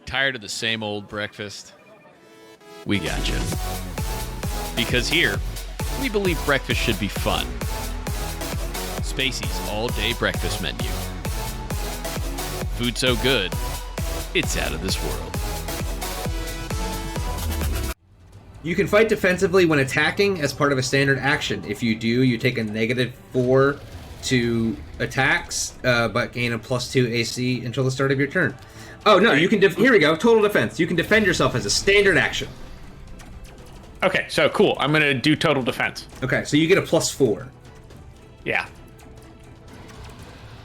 Tired of the same old breakfast? We got you. Because here, we believe breakfast should be fun. Spacey's all-day breakfast menu. Food so good, it's out of this world. You can fight defensively when attacking as part of a standard action. If you do, you take a -4 to attacks, but gain a +2 AC until the start of your turn. Oh, no, you can... Here we go, total defense. You can defend yourself as a standard action. Okay, so cool. I'm going to do total defense. Okay, so you get a +4. Yeah.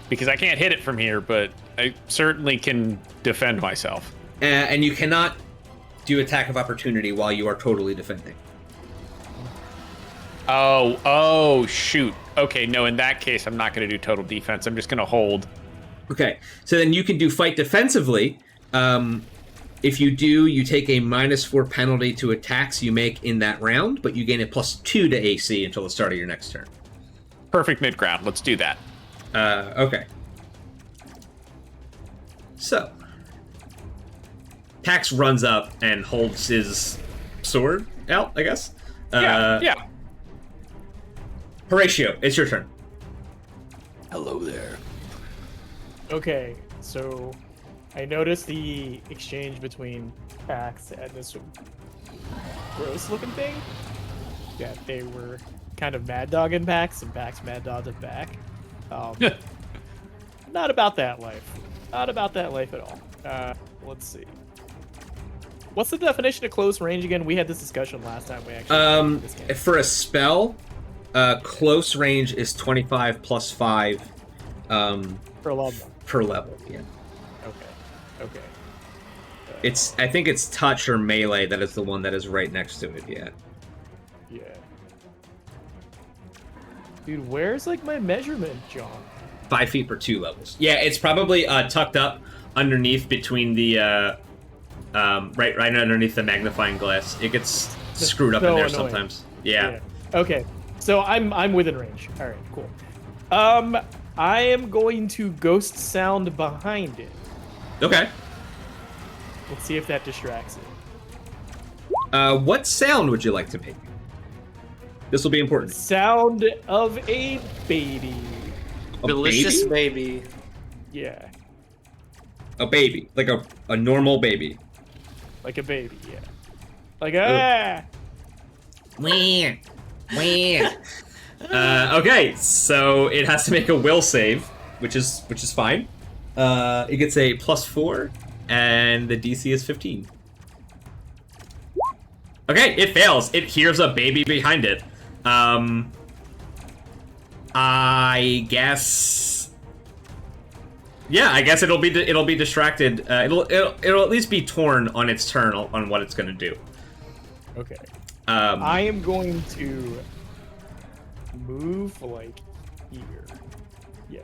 Because I can't hit it from here, but I certainly can defend myself. And you cannot do attack of opportunity while you are totally defending. Oh, shoot. Okay, no, in that case, I'm not going to do total defense. I'm just going to hold. Okay, so then you can do fight defensively. If you do, you take a -4 penalty to attacks you make in that round, but you gain a +2 to AC until the start of your next turn. Perfect mid-ground. Let's do that. Okay. So, Pax runs up and holds his sword out, I guess. Yeah. Horatio, it's your turn. Hello there. Okay, so I noticed the exchange between Pax and this gross-looking thing. Yeah, they were kind of mad dogging Pax, and Pax mad dogged it back. Not about that life. Not about that life at all. Let's see. What's the definition of close range again? We had this discussion last time we actually played this game. For a spell, close range is 25 plus 5 Per level. per level. Yeah. Okay. I think it's touch or melee that is the one that is right next to it. Yeah. Yeah. Dude, where's like my measurement, John? 5 feet per 2 levels. Yeah, it's probably tucked up underneath between the right underneath the magnifying glass. It gets screwed up in there annoying. sometimes. Yeah. Okay. So I'm within range. All right, cool. I am going to ghost sound behind it. Okay. Let's see if that distracts it. What sound would you like to make? This will be important. Sound of a baby. A Delicious baby? baby. Yeah, A baby, like a normal baby. like a baby. Yeah, like Wah, wah. Okay, so it has to make a will save, which is fine. It gets a +4, and the DC is 15. Okay, it fails. It hears a baby behind it. I guess. Yeah, I guess it'll be distracted. It'll at least be torn on its turn on what it's gonna do. Okay. I am going to move like here. Yeah.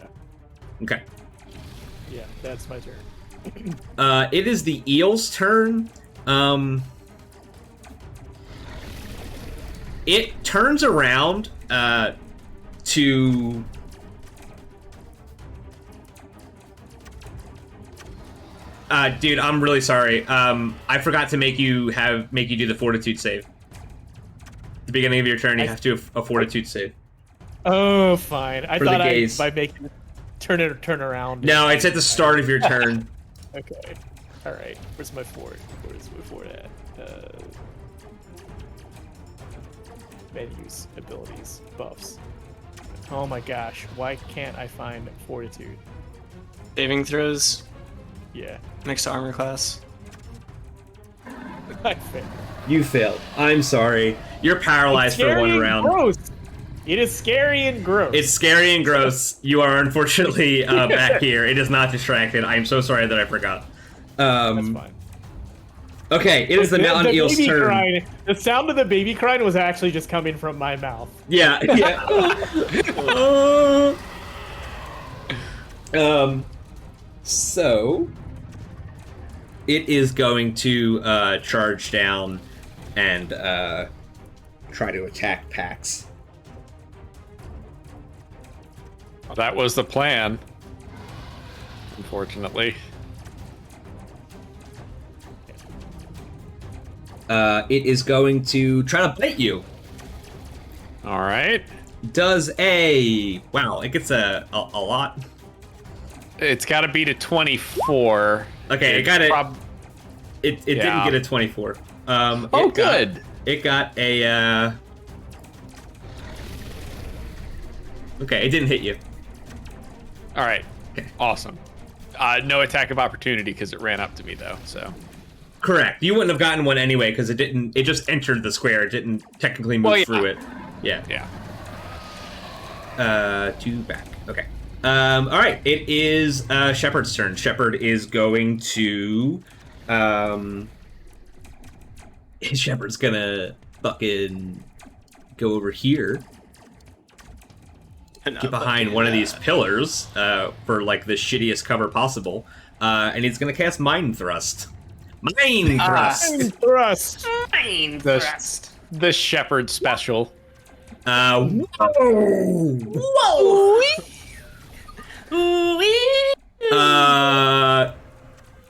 Okay. Yeah, that's my turn. It is the eel's turn. It turns around to dude, I'm really sorry. I forgot to make you do the fortitude save. At the beginning of your turn, you have to do a fortitude save. Oh, fine. I For the thought gaze. by making it turn around. No, it's at the start of your turn. Okay. All right. Where's my fort? Where's my fort at? Menus, abilities, buffs. Oh my gosh! Why can't I find fortitude? Saving throws Yeah. next to armor class. I failed. You failed. I'm sorry. You're paralyzed for Scary one and round. Gross. It is scary and gross. It's scary and gross. You are unfortunately back here. It is not distracted. I'm so sorry that I forgot. That's fine. Okay, it is the mountain eel's baby turn. crying, the sound of the baby crying was actually just coming from my mouth. Yeah. So it is going to charge down and try to attack Pax. Well, that was the plan. Unfortunately. It is going to try to bite you. All right. Does a... Wow, it gets a lot. It's got to beat a 24. Okay, it got it. It didn't Yeah. get a 24. Oh, good. It got a... Okay, it didn't hit you. All right. Okay. Awesome. No attack of opportunity because it ran up to me though. So. Correct. You wouldn't have gotten one anyway because it didn't. It just entered the square. It didn't technically move through it. Yeah. Yeah. 2 back. Okay. All right. It is Shepard's turn. Shepard is going to. Shepard's gonna fucking go over here. Get behind one of these pillars for like the shittiest cover possible, and he's gonna cast Mind Thrust. Mind Thrust. Thrust. Mind thrust. The Shepherd special. Whoa!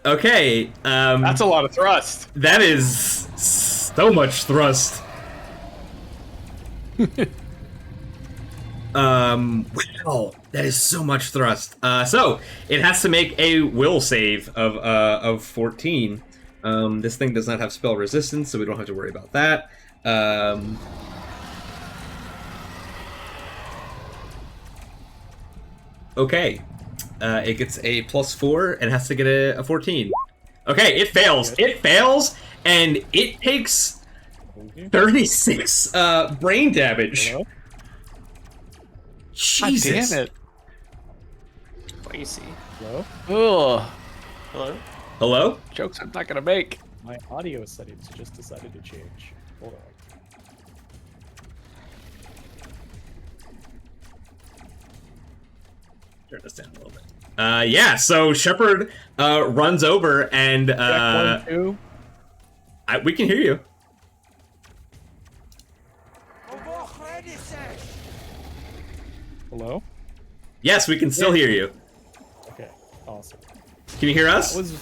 Okay. That's a lot of thrust. That is so much thrust. Wow, that is so much thrust. So it has to make a will save of 14. This thing does not have spell resistance, so we don't have to worry about that. Okay. It gets a +4 and has to get a 14. Okay, it fails. It fails, and it takes 36 brain damage. Hello? Jesus. Damn it. Spicy. Hello? Ugh. Hello? Hello? Jokes I'm not gonna make. My audio settings just decided to change. Hold on. Turn this down a little bit. Yeah, so Shepard runs over and Check 1, 2. we can hear you. Hello? Yes, we can still hear you. Okay, awesome. Can you hear us? That was.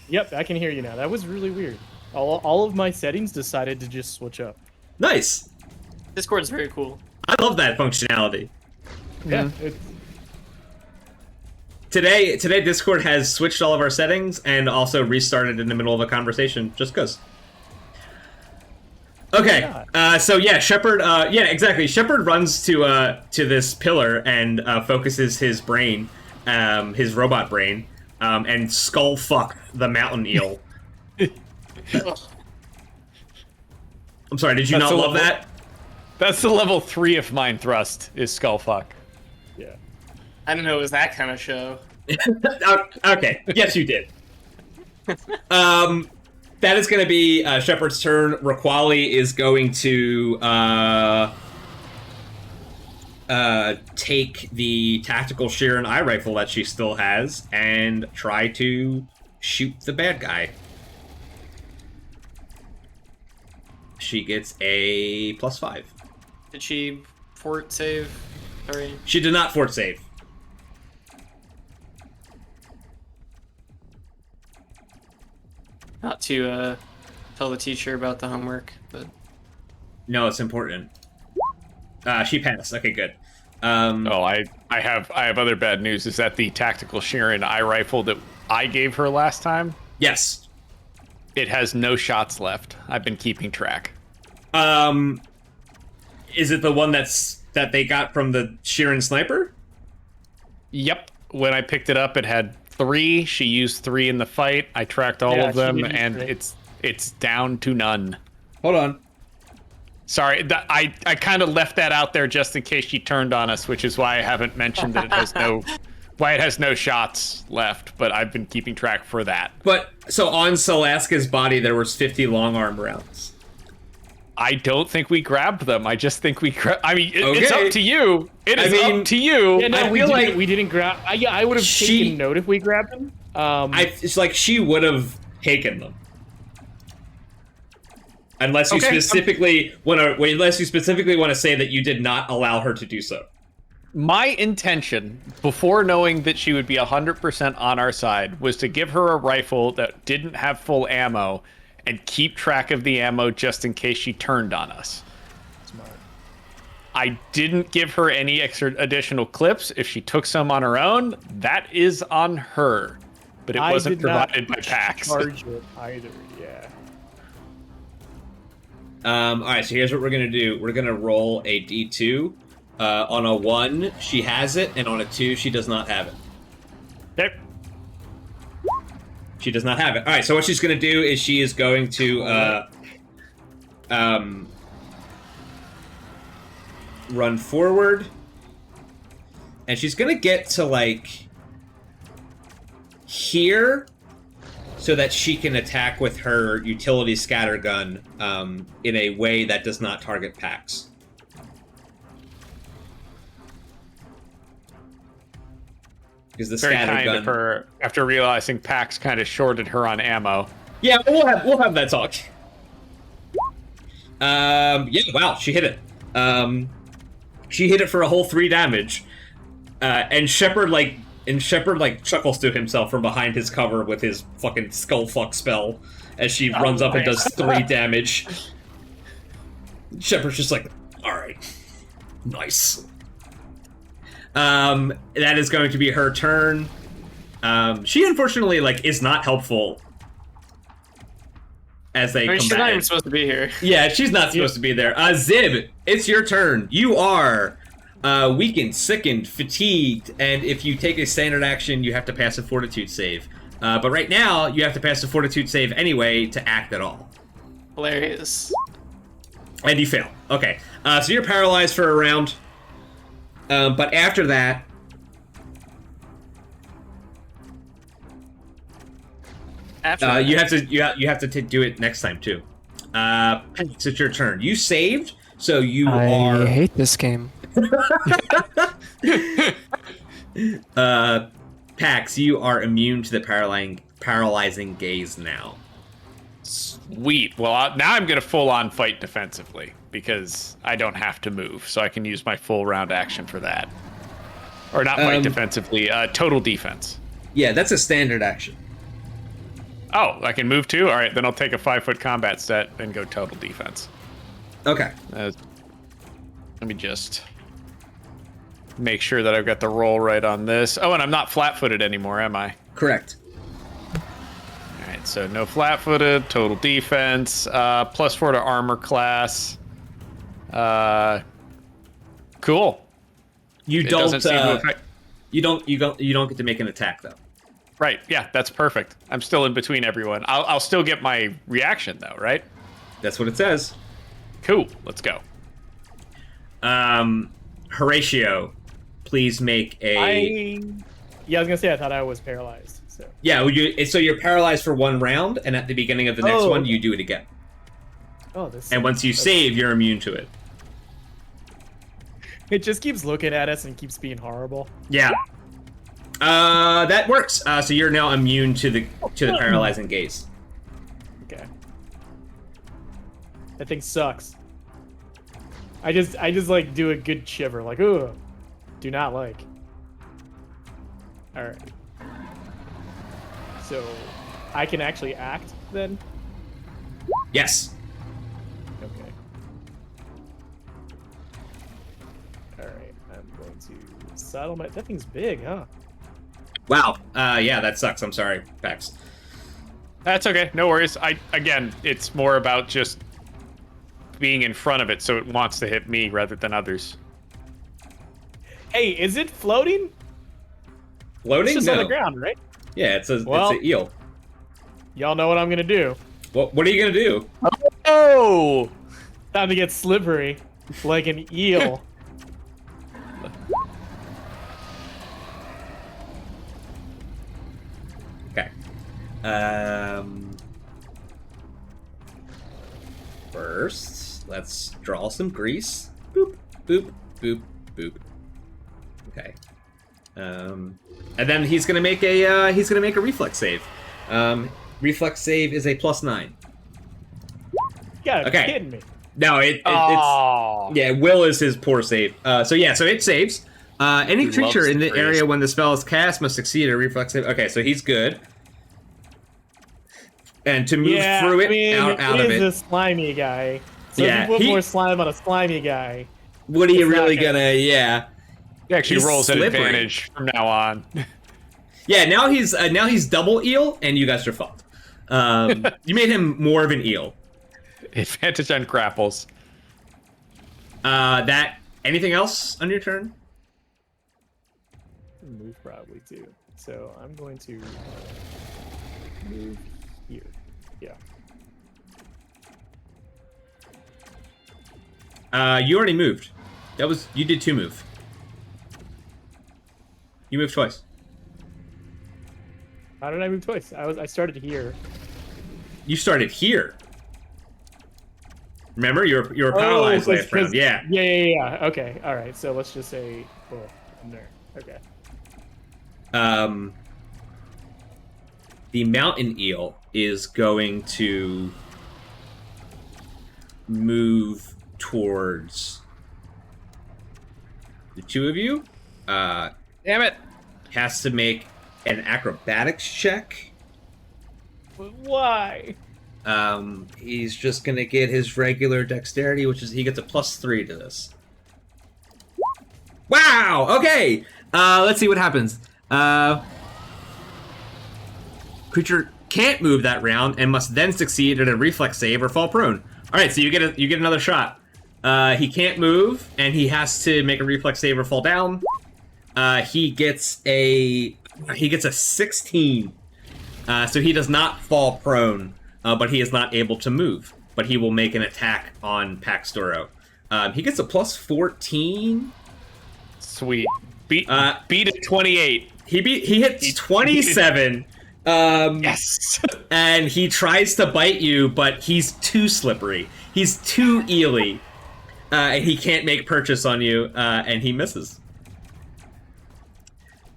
Yep, I can hear you now. That was really weird. All of my settings decided to just switch up. Nice. Discord is very cool. I love that functionality. Yeah, it's Today Discord has switched all of our settings and also restarted in the middle of a conversation just cuz. Okay, so yeah, Shepard, yeah, exactly. Shepard runs to this pillar and focuses his brain, his robot brain, and skull fuck the mountain eel. I'm sorry, did you That's not a love level- that? That's the level 3 of Mind Thrust is Skull Fuck. yeah. I didn't know it was that kind of show. Okay, yes, you did. That is going to be Shepard's turn. Raquali is going to take the tactical Sheeran eye rifle that she still has and try to shoot the bad guy. She gets a +5. Did she fort save? Sorry. She did not fort save. Not to tell the teacher about the homework, but No, it's important. She passed. Okay, good. Oh, I have other bad news. Is that the tactical Sheeran eye rifle that I gave her last time? Yes. It has no shots left. I've been keeping track. Is it the one that they got from the Sheeran sniper? Yep. When I picked it up, it had 3. She used 3 in the fight. I tracked all Yeah, of she them, did use and 3. it's down to none. Hold on. Sorry, I kind of left that out there just in case she turned on us, which is why I haven't mentioned that it has no shots left. But I've been keeping track for that. But so on Salaska's body, there was 50 long arm rounds. I don't think we grabbed them. I just think we. I mean, it's Okay. up to you. It is mean, up to you. Yeah, no, I we feel didn't, like we didn't grab. I would have taken note if we grabbed them. It's like she would have taken them, unless you specifically want to say that you did not allow her to do so. My intention, before knowing that she would be 100% on our side, was to give her a rifle that didn't have full ammo and keep track of the ammo just in case she turned on us. Smart. I didn't give her any extra additional clips. If she took some on her own, that is on her. But it wasn't provided by PAX. Charge it either, yeah. All right, so here's what we're gonna do. We're gonna roll a d2. On a 1, she has it, and on a 2, she does not have it. Okay. She does not have it. All right, so what she's gonna do is she is going to run forward, and she's gonna get to like here, so that she can attack with her utility scattergun in a way that does not target PAX. Because the Very kind scattergun. of her after realizing PAX kind of shorted her on ammo. Yeah, we'll have that talk. Yeah, wow, she hit it. She hit it for a whole 3 damage. And Shepard chuckles to himself from behind his cover with his fucking skull fuck spell as she runs up and does 3 damage. Shepard's just like, alright. Nice. That is going to be her turn. She unfortunately is not helpful as they come she's back. not even supposed to be here. Yeah, she's not supposed to be there. Zib, it's your turn. You are weakened, sickened, fatigued, and if you take a standard action, you have to pass a fortitude save. But right now, you have to pass a fortitude save anyway to act at all. Hilarious. And you fail. Okay, so you're paralyzed for a round. But after that, you have to do it next time too. So it's your turn. You saved, so you are. I hate this game. Pax, you are immune to the paralyzing gaze now. Sweet. Well, now I'm going to full on fight defensively because I don't have to move, so I can use my full round action for that. Or not fight defensively, total defense. Yeah, that's a standard action. Oh, I can move too? All right, then I'll take a 5-foot combat set and go total defense. Okay. Let me just make sure that I've got the roll right on this. Oh, and I'm not flat-footed anymore, am I? Correct. All right, so no flat-footed, total defense, +4 to armor class. Cool. You It don't. doesn't seem to affect. You don't get to make an attack though. Right, yeah, that's perfect. I'm still in between everyone. I'll still get my reaction though, right? That's what it says. Cool, let's go. Horatio, please make a. Yeah, I was gonna say I thought I was paralyzed. So Yeah, so you're paralyzed for 1 round, and at the beginning of the next one, you do it again. this. And once you save, you're immune to it. It just keeps looking at us and keeps being horrible. Yeah. That works. So you're now immune to the paralyzing gaze. Okay. That thing sucks. I just do a good shiver, like, ooh, do not like. All right. So, I can actually act then. Yes. Okay. All right. I'm going to saddle my. That thing's big, huh? Wow. Yeah, that sucks. I'm sorry, Pax. That's okay, no worries. Again, it's more about just being in front of it, so it wants to hit me rather than others. Hey, is it floating? Floating? It's just No. on the ground, right? Yeah, it's an eel. Y'all know what I'm gonna do. What are you gonna do? Oh! Time to get slippery, like an eel. Okay. First, let's draw some grease. Boop, boop, boop, boop. Okay. And then he's gonna make a reflex save. Reflex save is a +9. You gotta be kidding me. No, it's yeah. Will is his poor save. So it saves. Any creature in the area when the spell is cast must succeed at a reflex save. Okay, so he's good. and to move through it, out of it it. is a slimy guy. So Yeah, if you put he- more slime on a slimy guy, What are you It's not really gonna- gonna? Yeah, He actually He's rolls at slippery. advantage from now on. yeah. Now he's double eel, and you guys are fucked. You made him more of an eel. Advantage on grapples. Anything else on your turn? move probably too. So I'm going to move here. Yeah. You already moved. You did 2 move. You moved twice. How did I move twice? I started here. You started here. Remember, you were paralyzed last round. Yeah. Yeah. Okay. All right. So let's just say, I'm there. Okay. The mountain eel is going to move towards the 2 of you. Damn it! Has to make an acrobatics check. Why? He's just gonna get his regular dexterity, which is he gets a +3 to this. Wow. Okay. Let's see what happens. Creature can't move that round and must then succeed at a reflex save or fall prone. All right, so you get another shot. He can't move, and he has to make a reflex save or fall down. He gets a 16, so he does not fall prone, but he is not able to move. But he will make an attack on Paxtoro. He gets a +14. Sweet. Beat at 28. He hits 27. Yes. And he tries to bite you, but he's too slippery. He's too eely. And he can't make purchase on you, and he misses.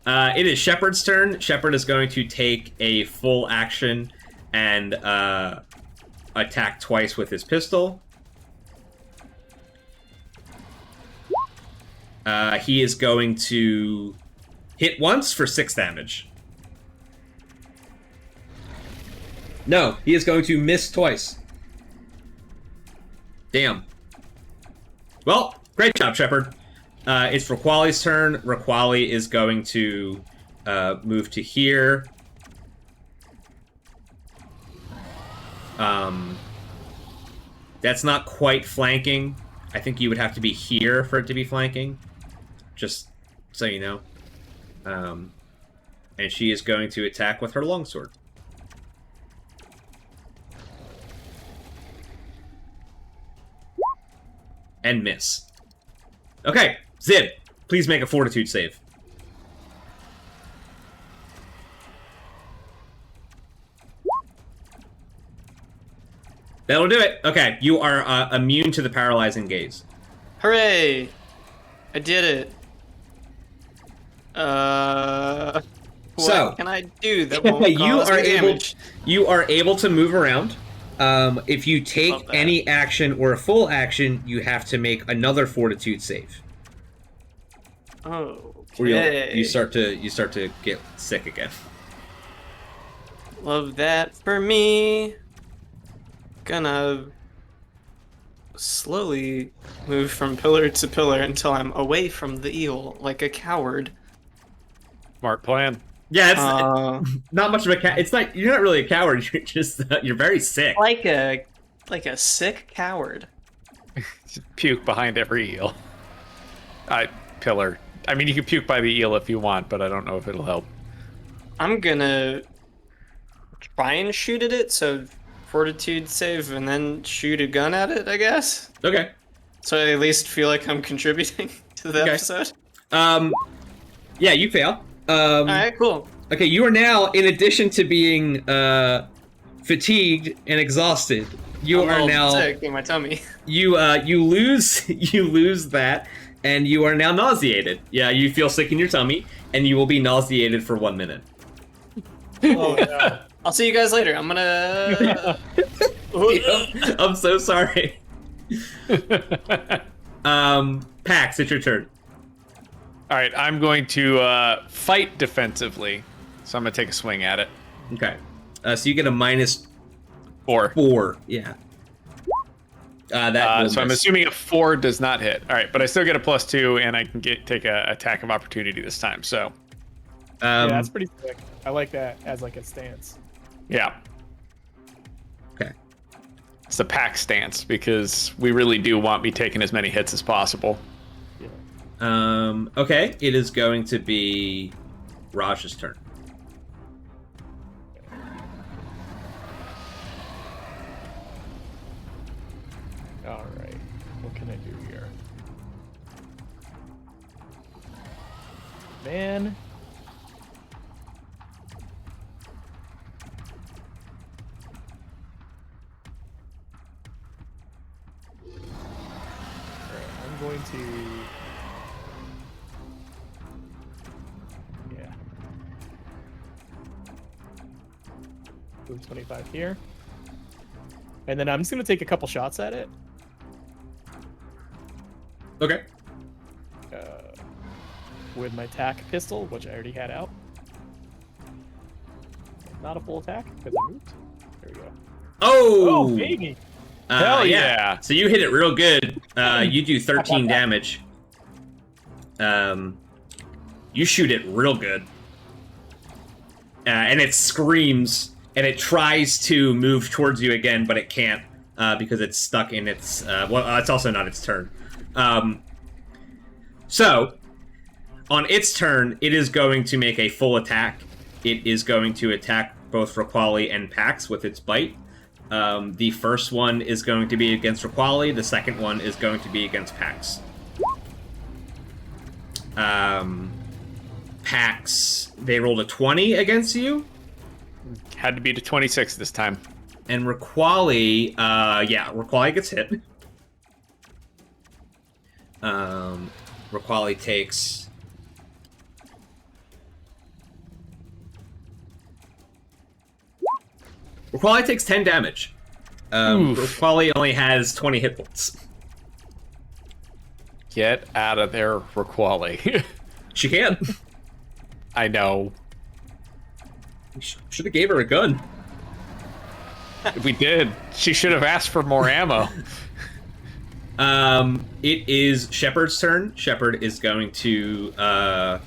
It is Shepard's turn. Shepard is going to take a full action and attack twice with his pistol. He is going to hit once for 6 damage. No, he is going to miss twice. Damn. Well, great job, Shepard. It's Raquali's turn. Raquali is going to move to here. That's not quite flanking. I think you would have to be here for it to be flanking. Just so you know. And she is going to attack with her longsword. And miss. Okay, Zib, please make a fortitude save. That'll do it. Okay, you are immune to the paralyzing gaze. Hooray! I did it. What So, can I do that won't you cause are me able. damage? You are able to move around. If you Love take that. any action or a full action, you have to make another fortitude save, or you start to get sick again. Love that for me. Gonna slowly move from pillar to pillar until I'm away from the eel, like a coward. Smart plan. Yeah, it's not much of a it's not. You're not really a coward. You're just you're very sick. Like a sick coward. Just puke behind every eel. Pillar. I mean, you can puke by the eel if you want, but I don't know if it'll help. I'm gonna try and shoot at it, so fortitude save and then shoot a gun at it, I guess. Okay. So I at least feel like I'm contributing to the Okay. episode. Yeah, you fail. Alright, cool. Okay, you are now, in addition to being fatigued and exhausted, you I'm are all now sick in my tummy. you lose that, and you are now nauseated. Yeah, you feel sick in your tummy, and you will be nauseated for 1 minute. Oh no. I'll see you guys later. I'm gonna. I'm so sorry. Pax, it's your turn. All right, I'm going to fight defensively, so I'm going to take a swing at it. Okay. So you get a 4. 4. Yeah. That will so I'm miss. assuming a 4 does not hit. All right, but I still get a +2, and I can take a attack of opportunity this time. So Yeah, that's pretty sick. I like that as like a stance. yeah, Okay. it's a pack stance because we really do want me taking as many hits as possible. Yeah. Okay. It is going to be Raj's turn. All right. What can I do here? Man. Alright, I'm going to... Yeah. Move 25 here. And then I'm just going to take a couple shots at it. Okay. With my tack pistol, which I already had out. Not a full attack, because I moved. There we go. Oh! Oh, baby! Hell yeah. So you hit it real good. You do 13 damage. You shoot it real good. And it screams, and it tries to move towards you again, but it can't, because it's stuck in its... well, it's also not its turn. So, on its turn, it is going to make a full attack. It is going to attack both Raquali and Pax with its bite. The first one is going to be against Raquali. The second one is going to be against Pax. Pax, they rolled a 20 against you. Had to be to 26 this time. And Raquali, Raquali gets hit. Raquali takes... Raquali takes 10 damage. Raquali only has 20 hit points. Get out of there, Raquali. She can't. I know. Should have gave her a gun. If we did, she should have asked for more ammo. It is Shepard's turn. Shepard is going to,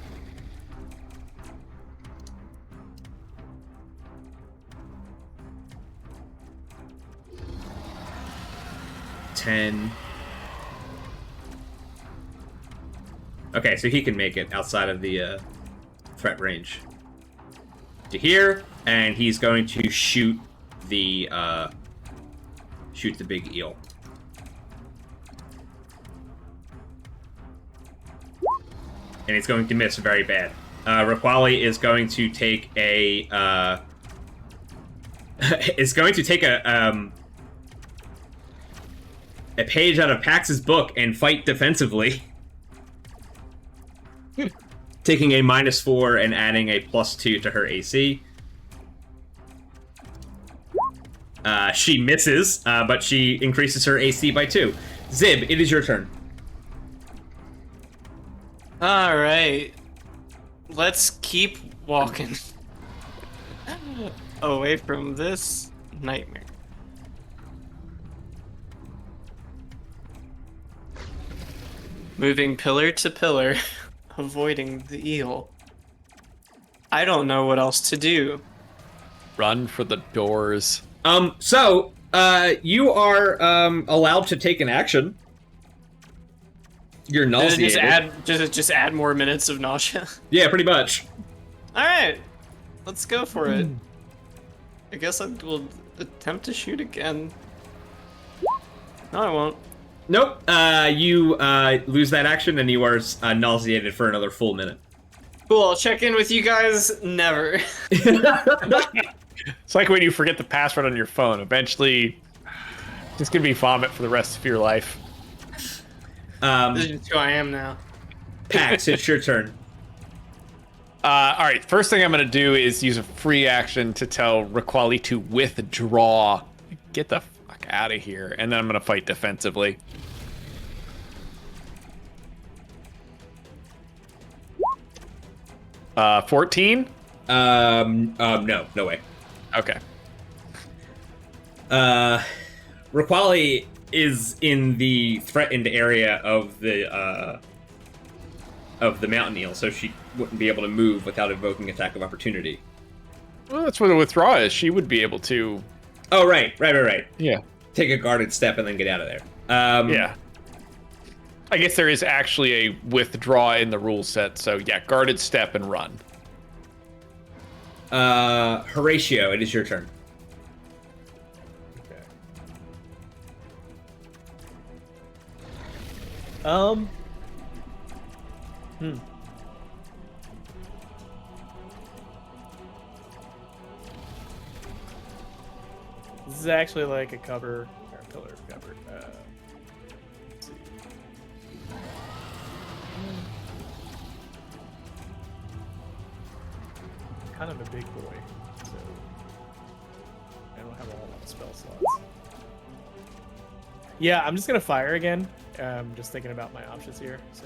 10. Okay, so he can make it outside of the threat range to here, and he's going to shoot the big eel. And it's going to miss very bad. Raquali is going to take a a page out of Pax's book and fight defensively. Taking a -4 and adding a +2 to her AC. She misses, but she increases her AC by 2. Zib, it is your turn. All right, let's keep walking away from this nightmare. Moving pillar to pillar, avoiding the eel. I don't know what else to do. Run for the doors. So, you are allowed to take an action. You're nauseated. Just add more minutes of nausea. Yeah, pretty much. All right, let's go for it. I guess I will attempt to shoot again. No, I won't. Nope. You lose that action, and you are nauseated for another full minute. Cool. I'll check in with you guys. Never. It's like when you forget the password on your phone. Eventually, it's just gonna be vomit for the rest of your life. This is just who I am now. Pax, it's your turn. All right. First thing I'm gonna do is use a free action to tell Raquali to withdraw. Get the fuck out of here, and then I'm gonna fight defensively. Uh, 14? No way. Okay. Raquali is in the threatened area of the mountain eel, so she wouldn't be able to move without invoking attack of opportunity. Well, that's what a withdraw is. She would be able to. Oh, right. Yeah. Take a guarded step and then get out of there. Yeah. I guess there is actually a withdraw in the rule set, so yeah, guarded step and run. Horatio, it is your turn. Okay. This is actually like a cover, or a pillar of cover. Let's see. Kind of a big boy, so I don't have a whole lot of spell slots. Yeah, I'm just gonna fire again. Just thinking about my options here, so.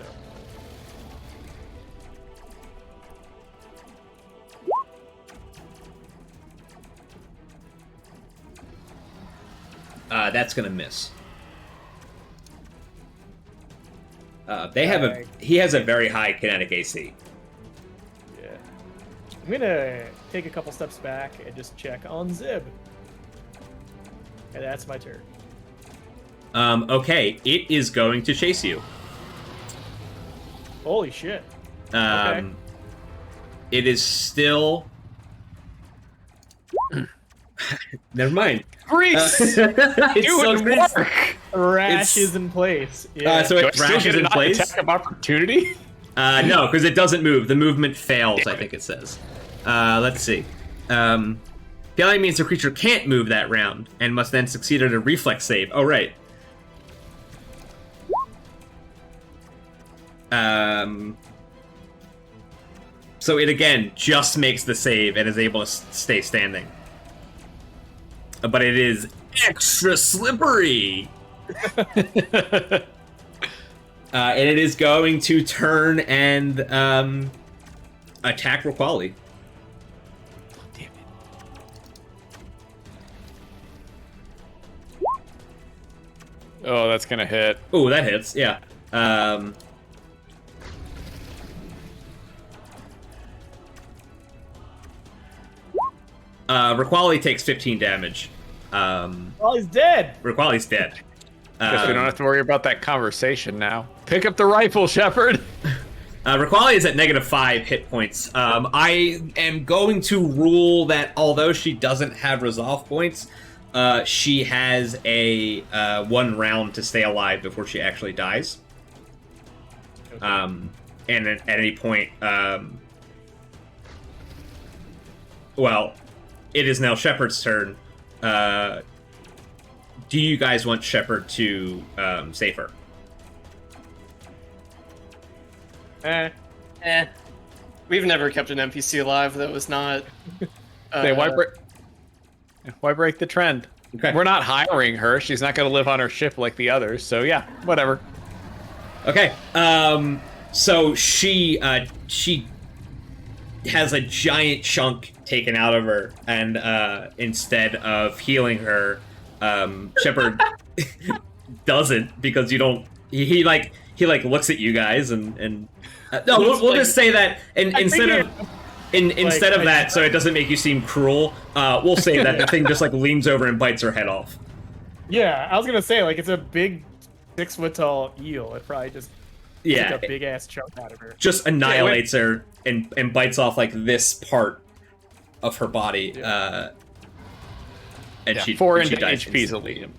That's gonna miss. He has a very high kinetic AC. Yeah. I'm gonna take a couple steps back and just check on Zib. And that's my turn. Okay, it is going to chase you. Holy shit. Okay. It is still. Never mind. Grease! It's Doing Grease. work! Rash is in place. Yeah. So Do I it still rashes get in an place. attack of opportunity? No, because it doesn't move. The movement fails, I think it says. Let's see. Failing means the creature can't move that round and must then succeed at a reflex save. Oh, right. So it again just makes the save and is able to stay standing. But it is extra slippery. And it is going to turn and attack Raquali. Damn it. Oh, that's gonna hit. Oh, that hits. Yeah. Raquali takes 15 damage. Oh, he's dead. Raquali's dead. Guess we don't have to worry about that conversation now. Pick up the rifle, Shepard. Raquali is at -5 hit points. I am going to rule that although she doesn't have resolve points, she has a 1 round to stay alive before she actually dies. Okay. And at any point, well, it is now Shepard's turn. Do you guys want Shepard to save her? We've never kept an NPC alive that was not. Hey, why break the trend? Okay. We're not hiring her. She's not going to live on our ship like the others. So yeah, whatever. Okay. So she has a giant chunk taken out of her, and instead of healing her, Shepard doesn't, because you don't. He looks at you guys and no, we'll just say that instead of that, so it doesn't make you seem cruel. We'll say that the thing just leans over and bites her head off. Yeah, I was gonna say, it's a big 6 foot tall eel. It probably just took a big ass chunk out of her. Just annihilates her and bites off this part of her body. And she 4 she dies HP's a lead.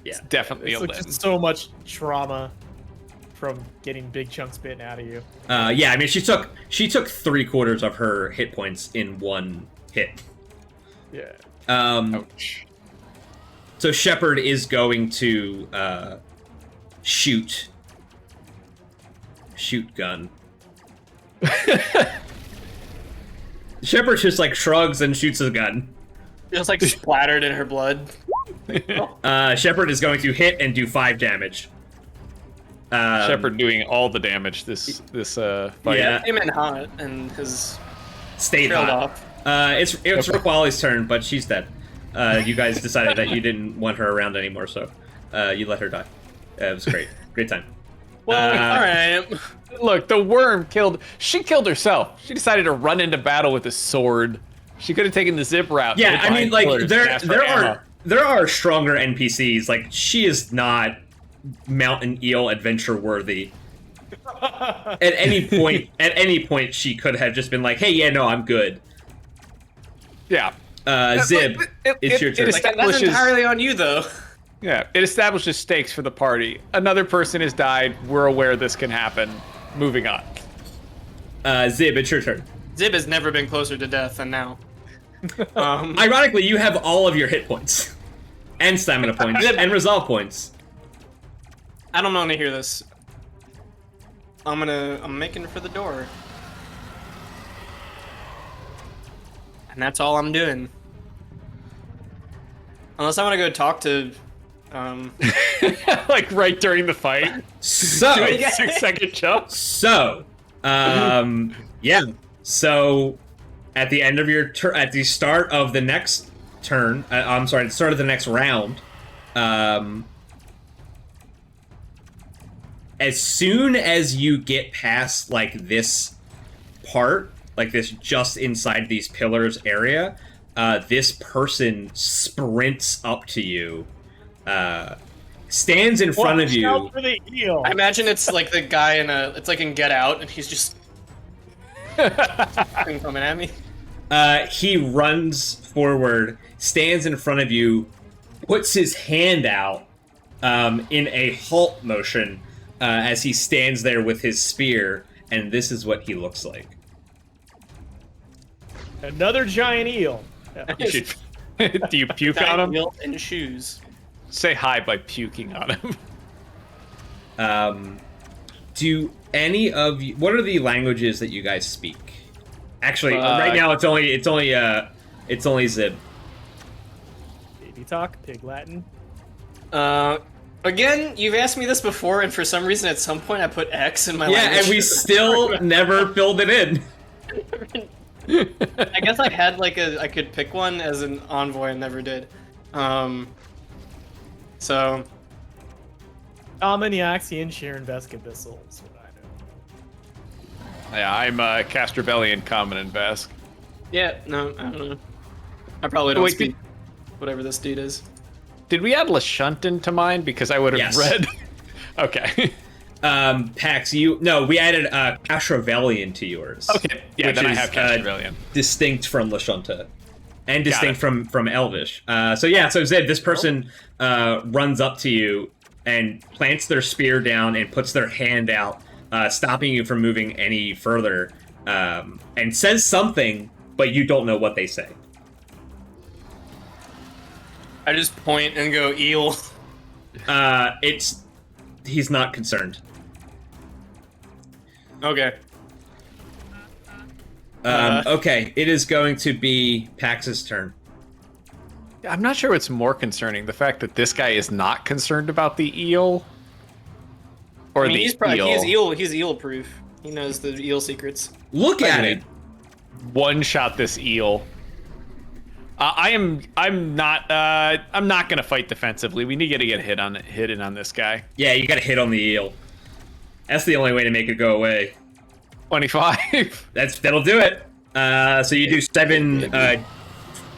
Yeah, It's definitely It's a just limb. so much trauma from getting big chunks bitten out of you. yeah. I mean, she took 3/4 of her hit points in 1 hit. Yeah. Ouch. So Shepard is going to shoot gun. Shepard just shrugs and shoots his gun. Feels splattered in her blood. Shepard is going to hit and do 5 damage. Shepard doing all the damage this fight. Yeah. Came in hot and has Stayed trailed hot. off. It's Raquali's turn, but she's dead. You guys decided that you didn't want her around anymore, so you let her die. It was great. Great time. Well, all right. Look, the worm killed. She killed herself. She decided to run into battle with a sword. She could have taken the zip route. Yeah, I mean, like pillars, asked for ammo. there are stronger NPCs. Like she is not mountain eel adventure worthy. At any point, she could have just been like, "Hey, yeah, no, I'm good." Yeah. Zib, it's your turn. Like, that's entirely on you, though. Yeah, it establishes stakes for the party. Another person has died. We're aware this can happen. Moving on. Zib, it's your turn. Zib has never been closer to death than now. Ironically, you have all of your hit points, and stamina points, and resolve points. I don't want to hear this. I'm making for the door. And that's all I'm doing. Unless I want to go talk to, Like right during the fight. So, Do a 6-second jump. So, yeah. So, at the end of your turn, at the start of the next turn, I'm sorry, at the start of the next round, as soon as you get past like this part, like this just inside these pillars area, this person sprints up to you, stands in front of you. Watch out for the eel. I imagine it's like the guy it's like in Get Out, and he's just coming at me. He runs forward, stands in front of you, puts his hand out in a halt motion as he stands there with his spear, and this is what he looks like. Another giant eel. You should, do you puke on Giant him? wheel and shoes. Say hi by puking on him. Do any of you? What are the languages that you guys speak? Actually, right now it's only Zib. Baby talk, pig Latin. Again, you've asked me this before, and for some reason, at some point, I put X in my Yeah, language. and we still never filled it in. I guess I had like I could pick one as an envoy and never did. So. Armagnaxian, Sharon Vesk Abyssal is what I know. Yeah, I'm Castrobellian, Common, and Vesk. Yeah, no, I don't know. I probably don't Wait, speak whatever this dude is. Did we add Lashunton to mine? Because I would have Yes. read. Okay. Pax, we added Castravellian to yours. Okay. Yeah, which then I is, have Castrobellian. distinct from Lashunta. And distinct Got from Elvish. So Zib, this person runs up to you and plants their spear down and puts their hand out, stopping you from moving any further, and says something, but you don't know what they say. I just point and go eel. He's not concerned. Okay. Okay, it is going to be Pax's turn. I'm not sure what's more concerning, the fact that this guy is not concerned about the eel, or I mean, the he's probably eel. he's eel proof. He knows the eel secrets. Look at it. One shot this eel. I'm not gonna fight defensively. We need to get hit in on this guy. Yeah, you gotta hit on the eel. That's the only way to make it go away. 25. That'll do it. So you do 7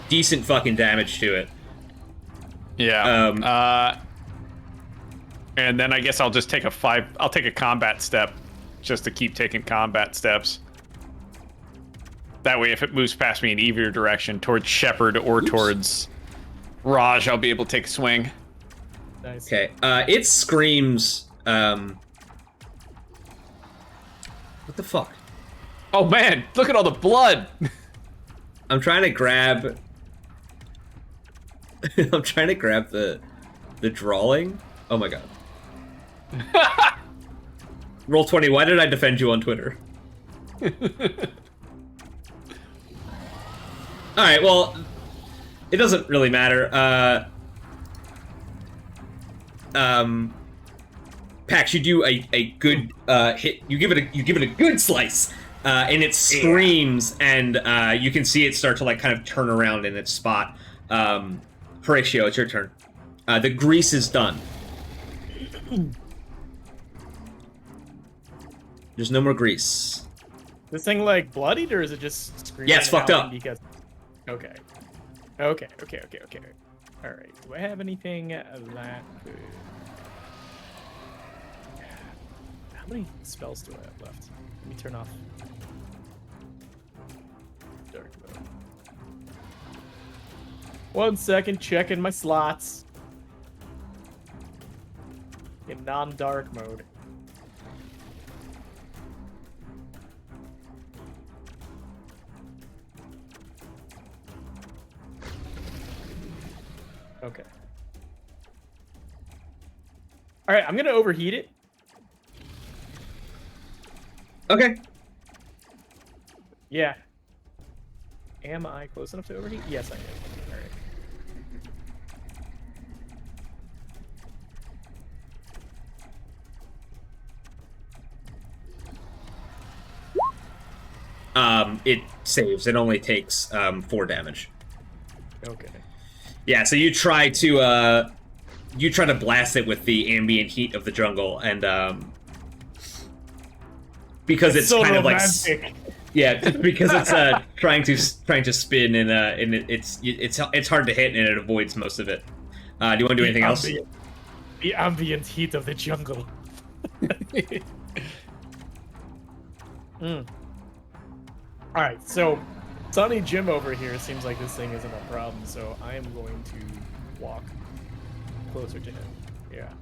decent fucking damage to it. Yeah. And then I guess I'll just take I'll take a combat step, just to keep taking combat steps. That way, if it moves past me in either direction, towards Shepard or towards Raj, I'll be able to take a swing. Nice. Okay. It screams. What the fuck? Oh man, look at all the blood. I'm trying to grab. I'm trying to grab the drawing. Oh my god. Roll 20. Why did I defend you on Twitter? All right. Well, it doesn't really matter. Pax, you do a good hit. You give it a good slice, and it screams, and you can see it start to like kind of turn around in its spot. Horatio, it's your turn. The grease is done. There's no more grease. This thing like bloodied, or is it just screaming? Yeah, it's and fucked howling up. Because... Okay. All right. Do I have anything that could... How many spells do I have left? Let me turn off dark mode. 1 second, checking my slots. In non-dark mode. Okay. All right, I'm gonna overheat it. Okay. Yeah. Am I close enough to overheat? Yes, I am. All right. It saves. It only takes 4 damage. Okay. Yeah, so you try to blast it with the ambient heat of the jungle, and because it's so kind romantic. of like yeah, because it's trying to spin, and it's hard to hit, and it avoids most of it. Do you want to do anything else? The ambient heat of the jungle. All right, so Sonny Jim over here seems like this thing isn't a problem, so I am going to walk closer to him. Yeah.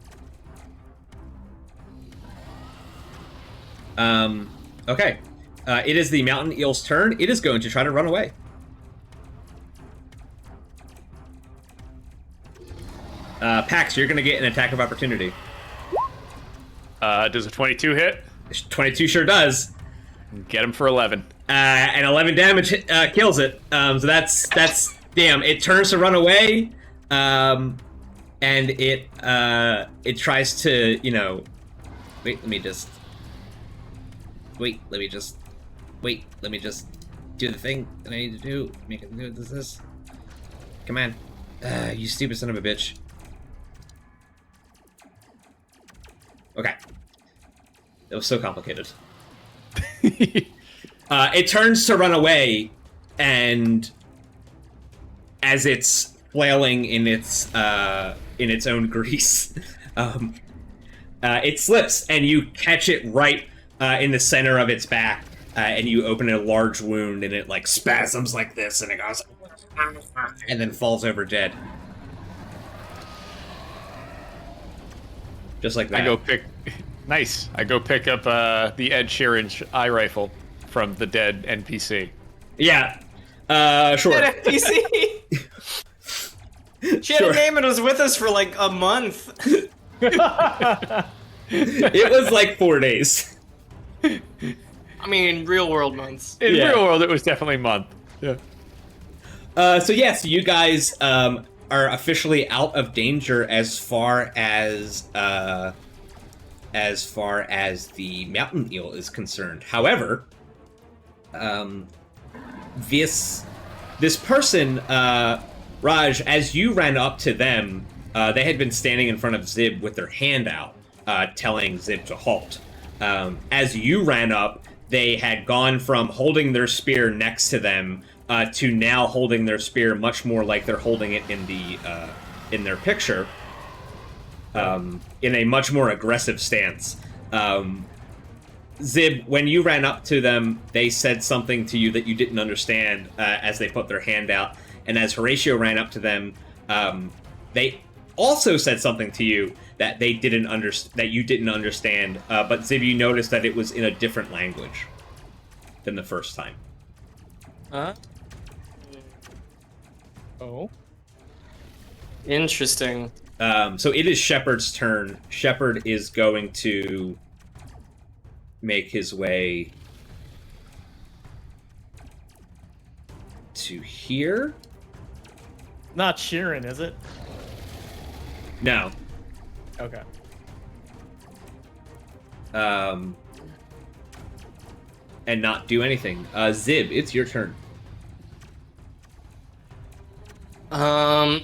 Okay. It is the mountain eel's turn. It is going to try to run away. Pax, you're going to get an attack of opportunity. Does a 22 hit? 22 sure does. Get him for 11. And 11 damage kills it. So that's damn. It turns to run away, and it tries to, you know. Wait, let me just do the thing that I need to do. Make it do this. Come on, you stupid son of a bitch. Okay, that was so complicated. It turns to run away, and as it's flailing in its own grease, it slips, and you catch it right in the center of its back, and you open a large wound, and it like spasms like this, and it goes, and then falls over dead. Just like that. I go pick up the Ed Sheeran eye rifle from the dead NPC. Yeah. Sure. That NPC. She had a name and was with us for like a month. It was like 4 days. I mean, real world months. In Yeah. real world, it was definitely a month. Yeah. So yes, you guys are officially out of danger as far as the mountain eel is concerned. However, this person, Raj, as you ran up to them, they had been standing in front of Zib with their hand out, telling Zib to halt. As you ran up, they had gone from holding their spear next to them to now holding their spear much more like they're holding it in their picture, in a much more aggressive stance. Zib, when you ran up to them, they said something to you that you didn't understand as they put their hand out. And as Horatio ran up to them, they also said something to you that they didn't that you didn't understand. But Zib, you noticed that it was in a different language than the first time. Oh. Interesting. So it is Shepard's turn. Shepard is going to make his way to here. Not Sheeran, is it? No. Okay. And not do anything. Zib, it's your turn. Um,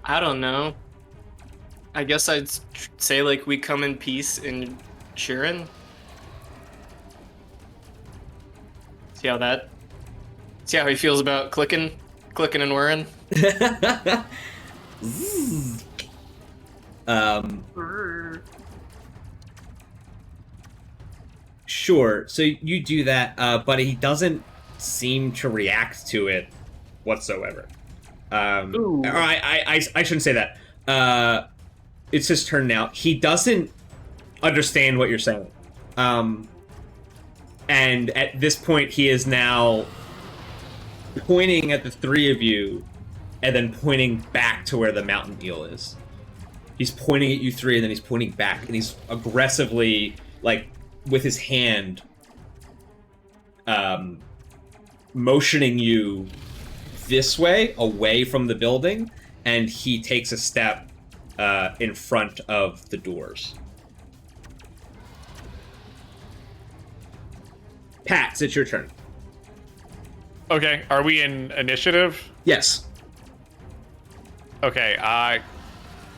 I don't know. I guess I'd say like we come in peace in Sheeran. See how that? See how he feels about clicking and whirring. um, sure. So you do that, but he doesn't seem to react to it whatsoever. Ooh. Or I shouldn't say that. It's his turn now. He doesn't understand what you're saying. And at this point, he is now pointing at the three of you and then pointing back to where the mountain eel is. He's pointing at you three and then he's pointing back and he's aggressively, like, with his hand, motioning you this way, away from the building, and he takes a step in front of the doors. Pat, it's your turn. Okay, are we in initiative? Yes. Okay,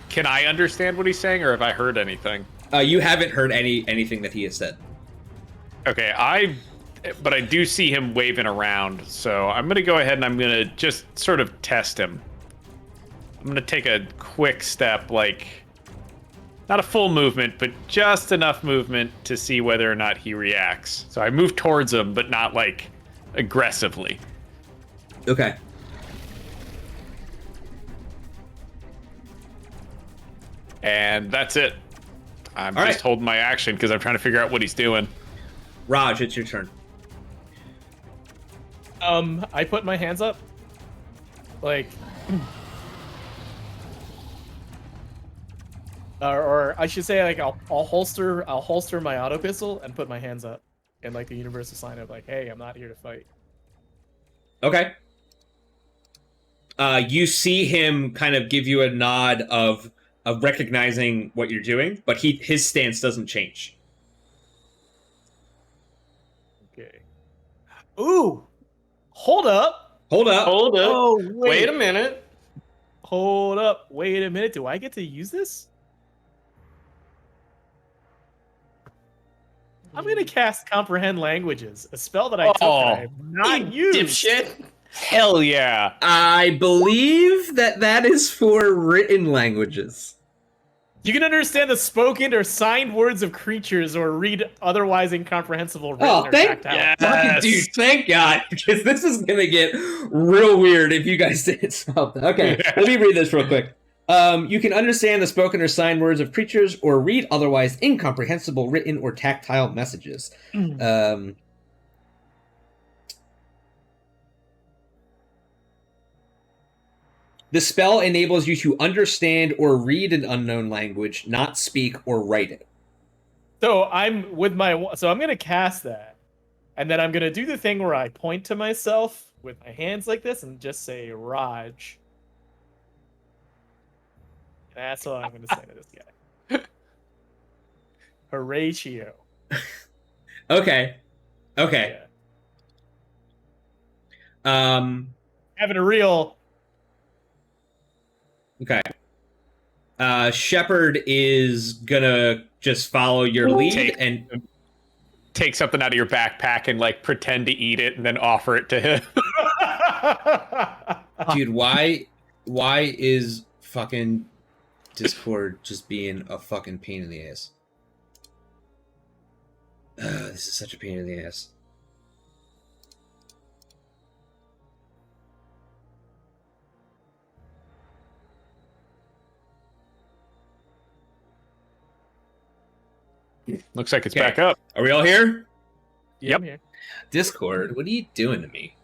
can I understand what he's saying, or have I heard anything? You haven't heard anything that he has said. Okay, but I do see him waving around, so I'm gonna go ahead and I'm gonna just sort of test him. I'm gonna take a quick step, like, not a full movement, but just enough movement to see whether or not he reacts. So I move towards him, but not, like, aggressively. Okay. And that's it. I'm All just right. holding my action because I'm trying to figure out what he's doing. Raj, it's your turn. I put my hands up. Like, or I should say, like, I'll holster my auto pistol and put my hands up, and like the universal sign of like, hey, I'm not here to fight. Okay. You see him kind of give you a nod of recognizing what you're doing, but his stance doesn't change. Okay. Ooh, hold up. Hold up. Hold up. Oh, Wait a minute. Hold up. Wait a minute. Do I get to use this? I'm gonna cast Comprehend Languages, a spell that I took that I have not used. Dipshit. Hell yeah. I believe that is for written languages. You can understand the spoken or signed words of creatures or read otherwise incomprehensible written Oh, or thank tactile. fucking dude, thank God, because this is gonna get real weird if you guys didn't stop that. Okay, let me read this real quick. You can understand the spoken or signed words of creatures or read otherwise incomprehensible written or tactile messages. The spell enables you to understand or read an unknown language, not speak or write it. So I'm gonna cast that, and then I'm gonna do the thing where I point to myself with my hands like this and just say Raj. And that's all I'm gonna say to this guy. Horatio. Okay. Okay. Yeah. Having a real. Okay. Shepard is gonna just follow your lead and take something out of your backpack and like pretend to eat it and then offer it to him. Dude, why is fucking Discord just being a fucking pain in the ass? This is such a pain in the ass. Looks like it's Okay. back up. Are we all here? Yeah, I'm here. Discord, what are you doing to me?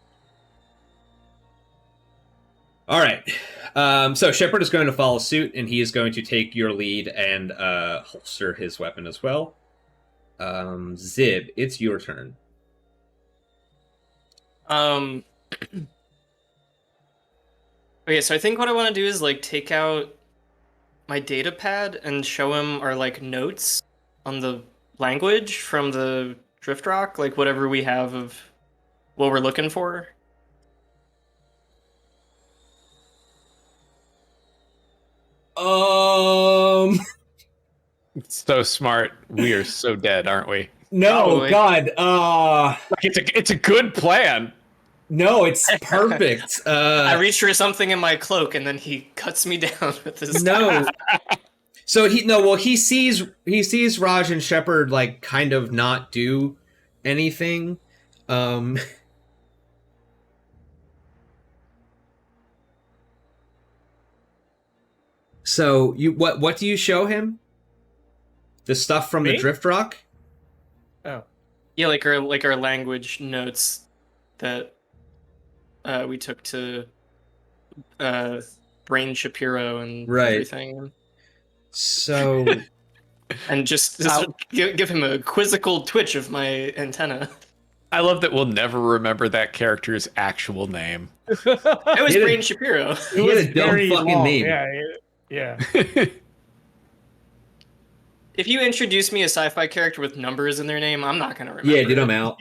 All right. So Shepard is going to follow suit, and he is going to take your lead and holster his weapon as well. Zib, it's your turn. Okay, so I think what I want to do is like take out my data pad and show him our like notes on the language from the drift rock, like whatever we have of what we're looking for? So smart. We are so dead, aren't we? No, Probably. God. Like, it's a good plan. No, it's perfect. I reach for something in my cloak, and then he cuts me down with his. No. So he sees Raj and Shepard like kind of not do anything. So what do you show him? The stuff from the Me? Drift Rock? Oh. Yeah, like our language notes that we took to Brain Shapiro and Right. everything, So and just give him a quizzical twitch of my antenna. I love that we'll never remember that character's actual name. It was He had a- Brain Shapiro. It He was had a dumb very fucking long. name. Yeah. If you introduce me a sci-fi character with numbers in their name, I'm not gonna remember. yeah, dude, I'm out.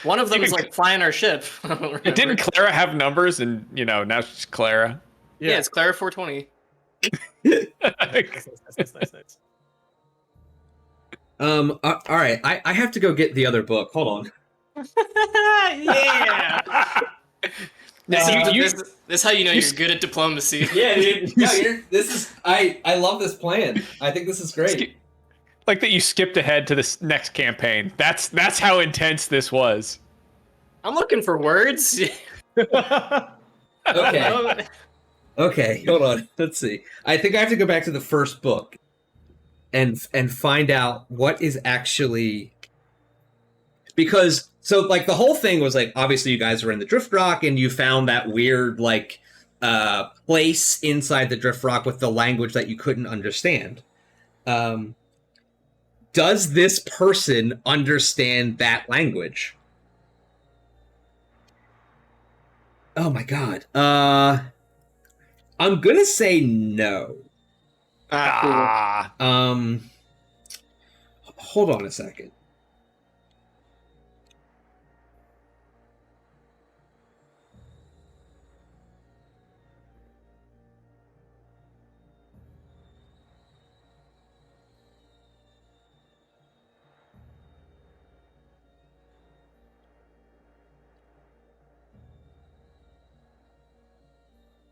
One of them is like flying our ship. I don't remember. Didn't Clara have numbers? And now she's Clara. Yeah, it's Clara 420. Nice. All right, I have to go get the other book. Hold on. Yeah. Now, This is how you know you're good at diplomacy. Yeah, dude. This is I love this plan. I think this is great. like that you skipped ahead to this next campaign. That's how intense this was. I'm looking for words. Okay. Okay, hold on. Let's see. I think I have to go back to the first book and find out what is actually, because so like the whole thing was like obviously you guys were in the Drift Rock and you found that weird like place inside the Drift Rock with the language that you couldn't understand. Does this person understand that language? Oh my god. I'm gonna say no. Cool. Hold on a second.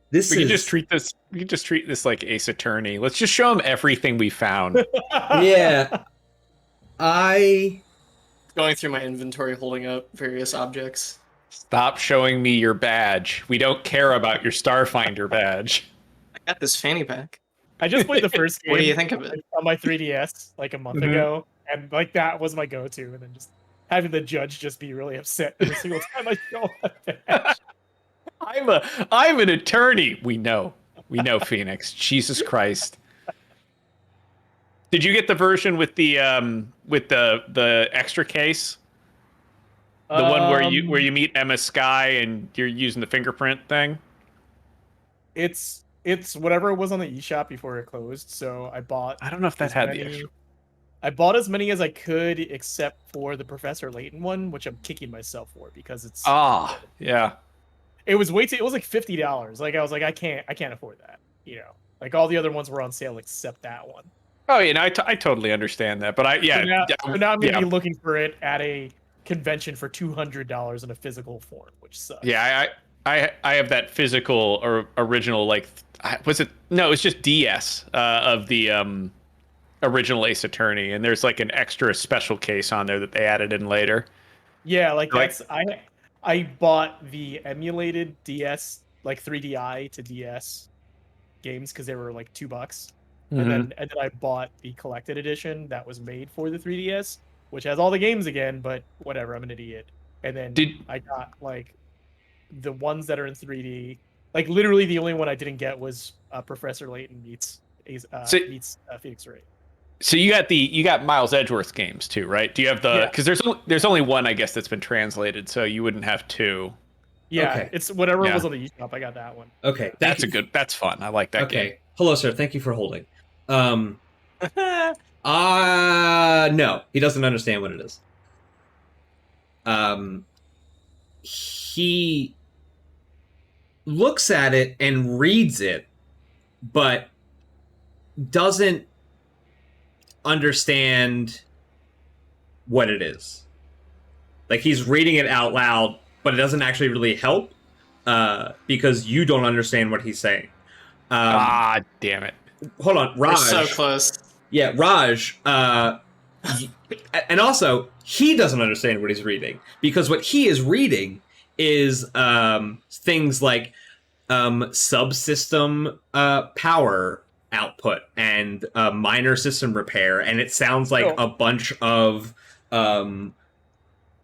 This We is can just treat this. We can just treat this like Ace Attorney. Let's just show him everything we found. yeah. I Going through my inventory, holding up various objects. Stop showing me your badge. We don't care about your Starfinder badge. I got this fanny pack. I just played the first game. What do you think of it? On my 3DS like a month ago, and like that was my go-to, and then just having the judge just be really upset every single time I show a badge. I'm an attorney. We know, Phoenix. Jesus Christ. Did you get the version with the extra case? The one where you meet Emma Sky and you're using the fingerprint thing? It's whatever was on the eShop before it closed. So I bought. I don't know if that as had many- the extra. I bought as many as I could, except for the Professor Layton one, which I'm kicking myself for because it's. Ah, yeah. It was way too. It was like $50. Like I was like, I can't afford that. You know, like all the other ones were on sale except that one. Oh, yeah, no, I totally understand that, but So now I'm gonna yeah. be looking for it at a convention for $200 in a physical form, which sucks. Yeah, I have that physical or original, like, was it? No, it's just DS of the original Ace Attorney, and there's like an extra special case on there that they added in later. Yeah, like Like- that's I bought the emulated DS, like 3DI to DS games because they were like $2. Mm-hmm. And then I bought the collected edition that was made for the 3DS, which has all the games again, but whatever, I'm an idiot. And then I got like the ones that are in 3D. Like literally the only one I didn't get was Professor Layton meets Phoenix Wright. So you got Miles Edgeworth games too, right? Do you have the? Because there's only one, I guess, that's been translated, so you wouldn't have two. Yeah, Okay. it's whatever was on the eShop. I got that one. okay. That's fun. I like that game. Okay. Hello, sir. Thank you for holding. No, he doesn't understand what it is. he looks at it and reads it, but doesn't understand what it is. Like, he's reading it out loud, but it doesn't actually really help because you don't understand what he's saying. Damn it. Hold on, Raj. We're so close. Yeah, Raj. And also, he doesn't understand what he's reading because what he is reading is things like subsystem power output and minor system repair, and it sounds like a bunch of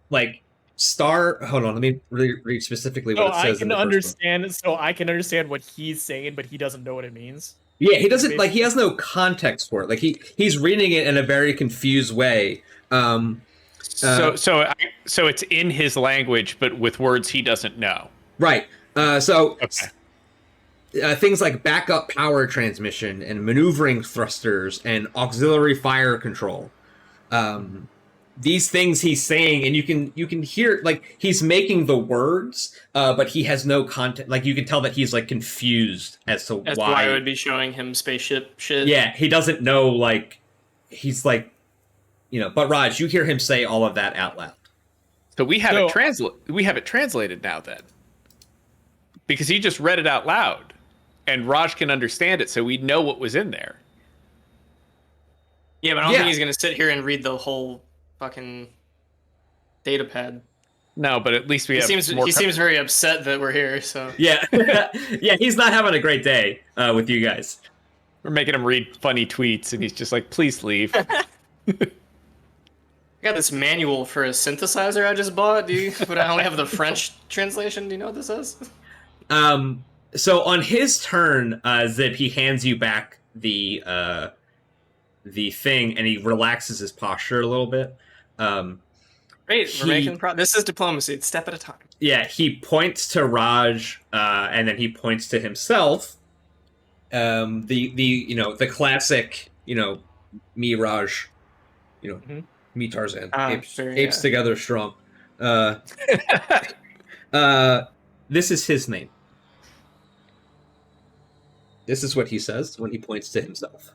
like hold on, let me read specifically what it says. So I can understand what he's saying, but he doesn't know what it means. Yeah, he doesn't, like, he has no context for it. Like, he's reading it in a very confused way. So it's in his language, but with words he doesn't know. Right. Things like backup power transmission and maneuvering thrusters and auxiliary fire control. These things he's saying, and you can hear, like, he's making the words, but he has no content. Like, you can tell that he's, like, confused as to why I would be showing him spaceship shit. Yeah, he doesn't know, like, he's like, but Raj, you hear him say all of that out loud. So we have it translated now then. Because he just read it out loud and Raj can understand it, so we know what was in there. Yeah, but I don't think he's going to sit here and read the whole fucking data pad. No, but at least he seems very upset that we're here, so. Yeah. Yeah, he's not having a great day with you guys. We're making him read funny tweets and he's just like, please leave. I got this manual for a synthesizer I just bought. But I only have the French translation. Do you know what this is? So on his turn, Zip, he hands you back the thing, and he relaxes his posture a little bit. Great, we're making this is diplomacy. It's step at a time. Yeah, he points to Raj, and then he points to himself. The classic, me Raj, me Tarzan, apes together strong. This is his name. This is what he says when he points to himself.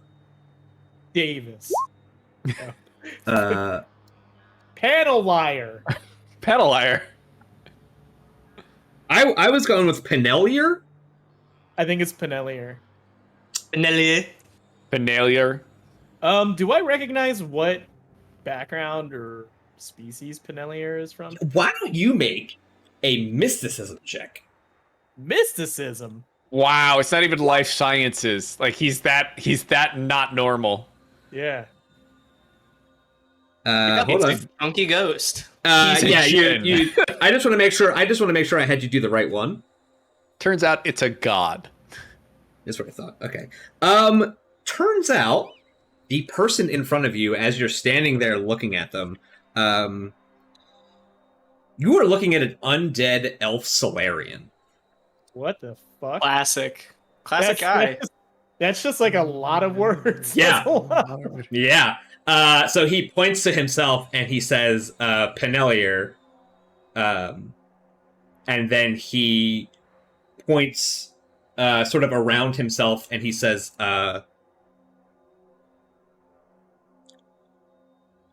Davis. Panel liar. I was going with Penelier. I think it's Penelier. Penelier. Do I recognize what background or species Penelier is from? Why don't you make a mysticism check? Mysticism? Wow, it's not even life sciences. Like, he's that not normal. Yeah. Hold on. Funky ghost. You. I just want to make sure. I had you do the right one. Turns out it's a god. That's what I thought. Okay. Turns out the person in front of you, as you're standing there looking at them, you are looking at an undead elf Solarian. What the fuck? Classic guy. That's just like a lot of words. Yeah. Yeah. So he points to himself and he says, Penelier. And then he points sort of around himself and he says, oh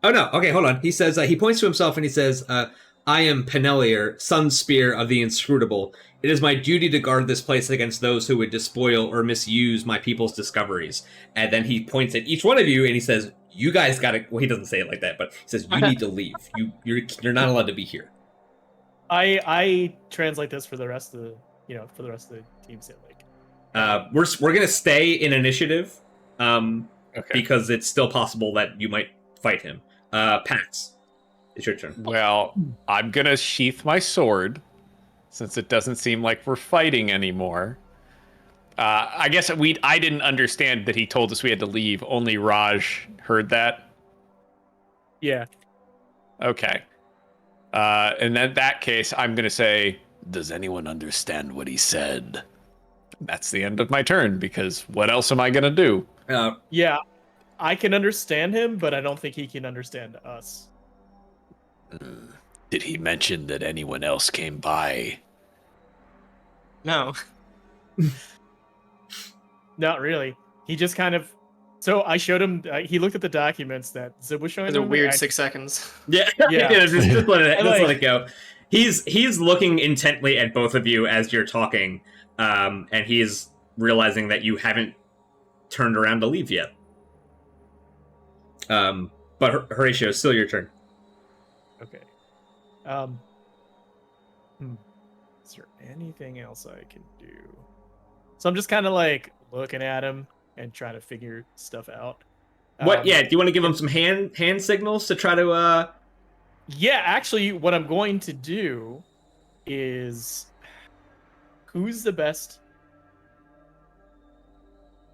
no, okay, hold on. He says, he points to himself and he says, I am Penelier, son spear of the inscrutable. It is my duty to guard this place against those who would despoil or misuse my people's discoveries. And then he points at each one of you and he says, you guys gotta, well, he doesn't say it like that, but he says, you need to leave. You're not allowed to be here. I translate this for the rest of the teams. We're gonna stay in initiative, because it's still possible that you might fight him. Pax, it's your turn. Well, I'm gonna sheath my sword, since it doesn't seem like we're fighting anymore. I guess I didn't understand that he told us we had to leave. Only Raj heard that. Yeah. Okay. And in that case, I'm going to say, does anyone understand what he said? That's the end of my turn, because what else am I going to do? Yeah, I can understand him, but I don't think he can understand us. Did he mention that anyone else came by? No. Not really. He just kind of. So I showed him. He looked at the documents that Zib was showing It was a him. weird and- 6 seconds. Yeah, Yeah. just let it, And, just let like- it go. He's looking intently at both of you as you're talking, and he's realizing that you haven't turned around to leave yet. But Horatio, it's still your turn. Okay. Is there anything else I can do? So I'm just kind of like looking at him and trying to figure stuff out. What? Yeah. Do you want to give him some hand signals to try to? Yeah, actually, what I'm going to do is who's the best?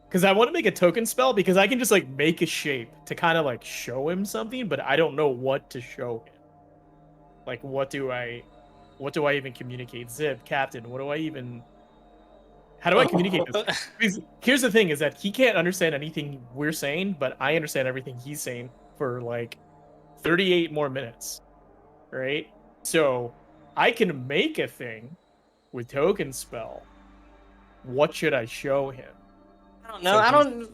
Because I want to make a token spell because I can just like make a shape to kind of like show him something, but I don't know what to show him. Like, what do I even communicate? Zib, Captain, what do I even? How do I communicate this? Because here's the thing: is that he can't understand anything we're saying, but I understand everything he's saying for like 38 more minutes, right? So I can make a thing with token spell. What should I show him? I don't know. So I don't.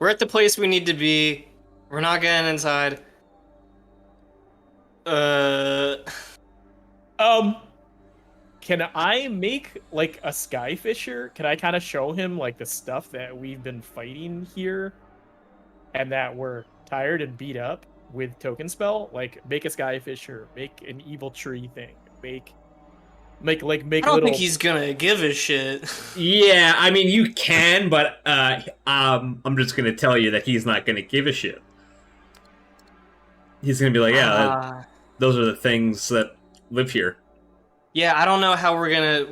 We're at the place we need to be. We're not getting inside. Can I make like a Skyfisher? Can I kind of show him like the stuff that we've been fighting here, and that we're tired and beat up with token spell? Like make a Skyfisher, make an evil tree thing, make I don't little. think he's gonna give a shit. Yeah, I mean you can, but I'm just gonna tell you that he's not gonna give a shit. He's gonna be like, yeah, those are the things that live here. Yeah, I don't know how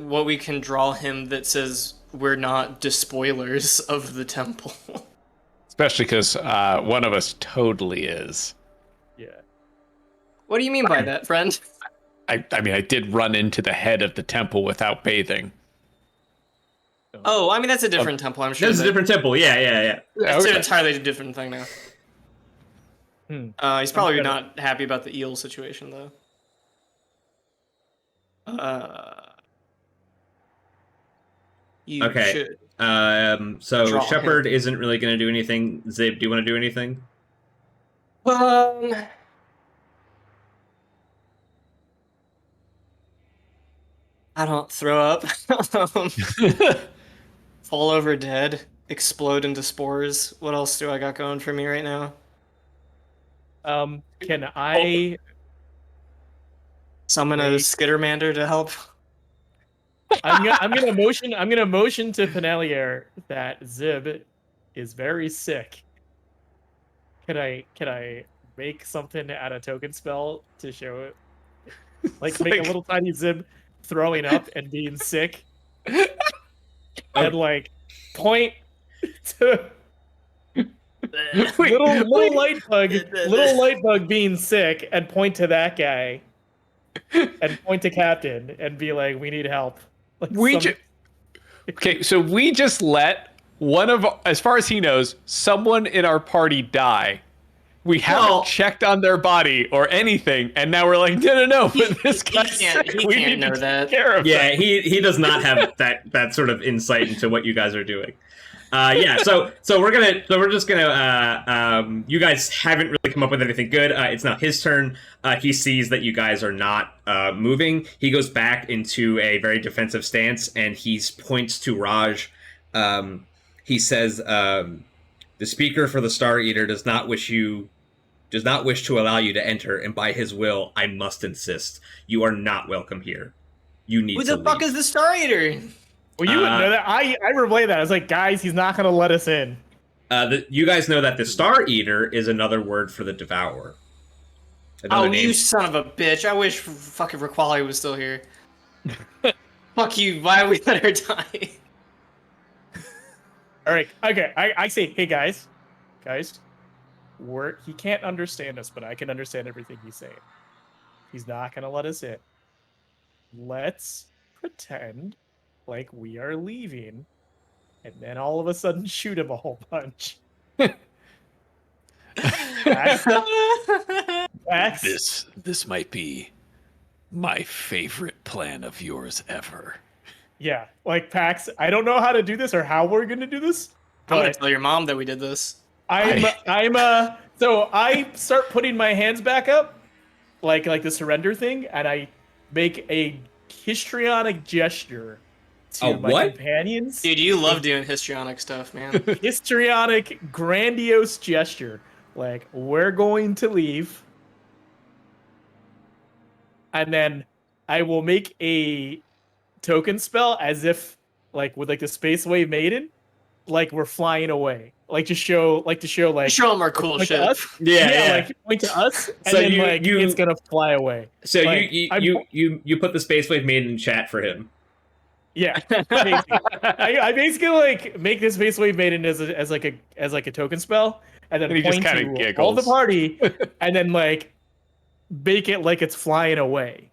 what we can draw him that says we're not despoilers of the temple. Especially because one of us totally is. Yeah. What do you mean by that, friend? I mean, I did run into the head of the temple without bathing. Oh, I mean that's a different temple. I'm sure. That's a different temple. Yeah. It's Okay. an entirely different thing now. He's probably gonna- not happy about the eel situation though. You Okay. should. So Draw Shepard isn't really gonna do anything. Zib, do you want to do anything? I don't throw up. Fall over dead. Explode into spores. What else do I got going for me right now? Can I? Summon a Wait. Skittermander to help. I'm gonna motion to Penelier that Zib is very sick. Can I make something out of token spell to show it? Like make a little tiny Zib throwing up and being sick, and like point to little light bug being sick and point to that guy and point to Captain and be like, we need help. Like Okay, so we just let one of, as far as he knows, someone in our party die. We haven't checked on their body or anything, and now we're like, no, but this guy's sick. He We can't need know to that. take care of Yeah, him. he does not have that sort of insight into what you guys are doing. So we're just gonna you guys haven't really come up with anything good. It's now his turn. He sees that you guys are not moving. He goes back into a very defensive stance and he points to Raj. He says, "The speaker for the Star Eater does not wish to allow you to enter, and by his will, I must insist. You are not welcome here. You need Who to the fuck leave." is the Star Eater? Well, you wouldn't know that. I replayed that. I was like, guys, he's not gonna let us in. You guys know that the Star Eater is another word for the Devourer. Another Oh, name. you son of a bitch. I wish fucking Raquali was still here. Fuck you. Why we let her die? All right, okay. I say, hey guys, he can't understand us, but I can understand everything he's saying. He's not gonna let us in. Let's pretend like we are leaving, and then all of a sudden shoot him a whole bunch. That's Pax. This might be my favorite plan of yours ever. Yeah, like Pax. I don't know how to do this or how we're gonna do this, I'm gonna but tell your mom that we did this. so I start putting my hands back up, like the surrender thing, and I make a histrionic gesture to A my what? companions. Dude, you love doing histrionic stuff, man. Histrionic, grandiose gesture. Like, we're going to leave. And then I will make a token spell as if, like, with like the Space Wave Maiden, like we're flying away. Like to show like Show them our cool point to shit. us. Yeah. Like point to us, and So then you- it's gonna fly away. So Like, you put the Space Wave Maiden in chat for him. Yeah, basically. I basically like make this Space Wave Maiden as like a token spell, and then And he just point kinda to all the giggles. party, and then like make it like it's flying away,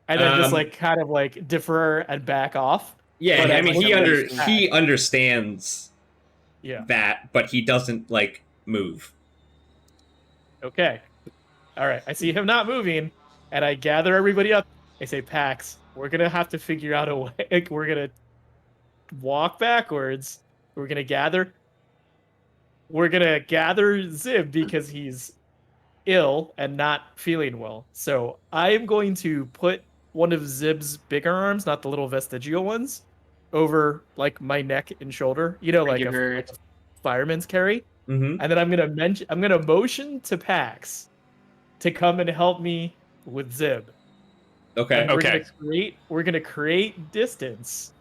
and then just like kind of like defer and back off. Yeah, But I as, mean like, he a under waste pack. he understands Yeah. that, but he doesn't like move. Okay. All right. I see him not moving, and I gather everybody up. I say, Pax, we're gonna have to figure out a way. Like, we're gonna walk backwards. We're gonna gather. We're gonna gather Zib because he's ill and not feeling well. So I am going to put one of Zib's bigger arms, not the little vestigial ones, over like my neck and shoulder. You know, like a fireman's carry. Mm-hmm. And then I'm gonna motion to Pax to come and help me with Zib. Okay. And Okay. we're gonna create distance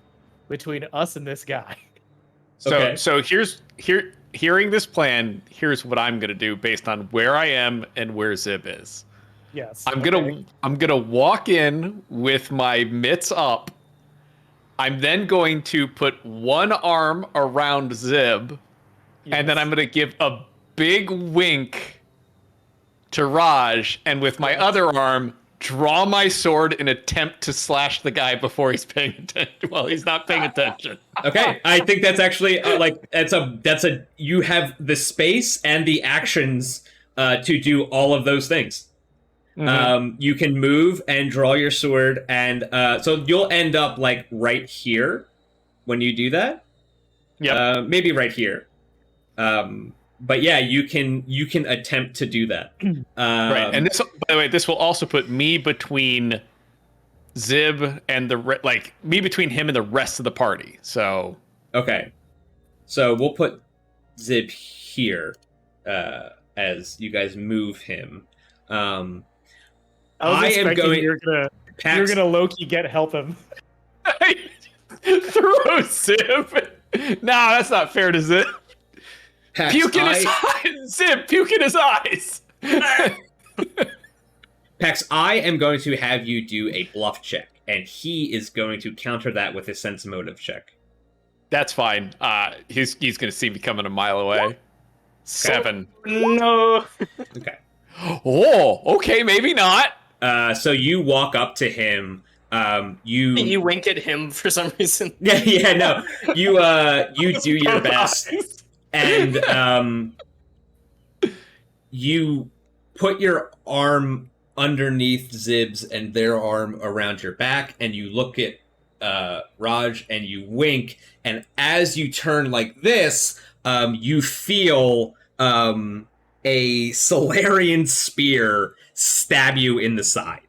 between us and this guy. Okay. So hearing this plan, here's what I'm gonna do based on where I am and where Zib is. Yes. I'm gonna walk in with my mitts up. I'm then going to put one arm around Zib, and then I'm gonna give a big wink to Raj, and with my other arm, draw my sword and attempt to slash the guy before he's paying attention. Well, he's not paying attention. Okay, I think that's actually like that's a you have the space and the actions to do all of those things. You can move and draw your sword, and so you'll end up like right here when you do that. Yeah. Maybe right here. But yeah, you can attempt to do that. Right. And this, by the way, this will also put me between Zib and me between him and the rest of the party. So Okay. So we'll put Zib here as you guys move him. I was I am expecting going. you're gonna Loki help him. throw Zib. No, that's not fair to Zib. Pax, Puke in his eyes. Zib, puke in his eyes. Pax, I am going to have you do a bluff check, and he is going to counter that with a sense motive check. That's fine. He's gonna see me coming a mile away. 7. No. Okay. Oh, okay, maybe not. So you walk up to him. You wink at him for some reason. Yeah, no. You do your best, and you put your arm underneath Zib's and their arm around your back, and you look at Raj, and you wink, and as you turn like this, you feel a Solarian spear stab you in the side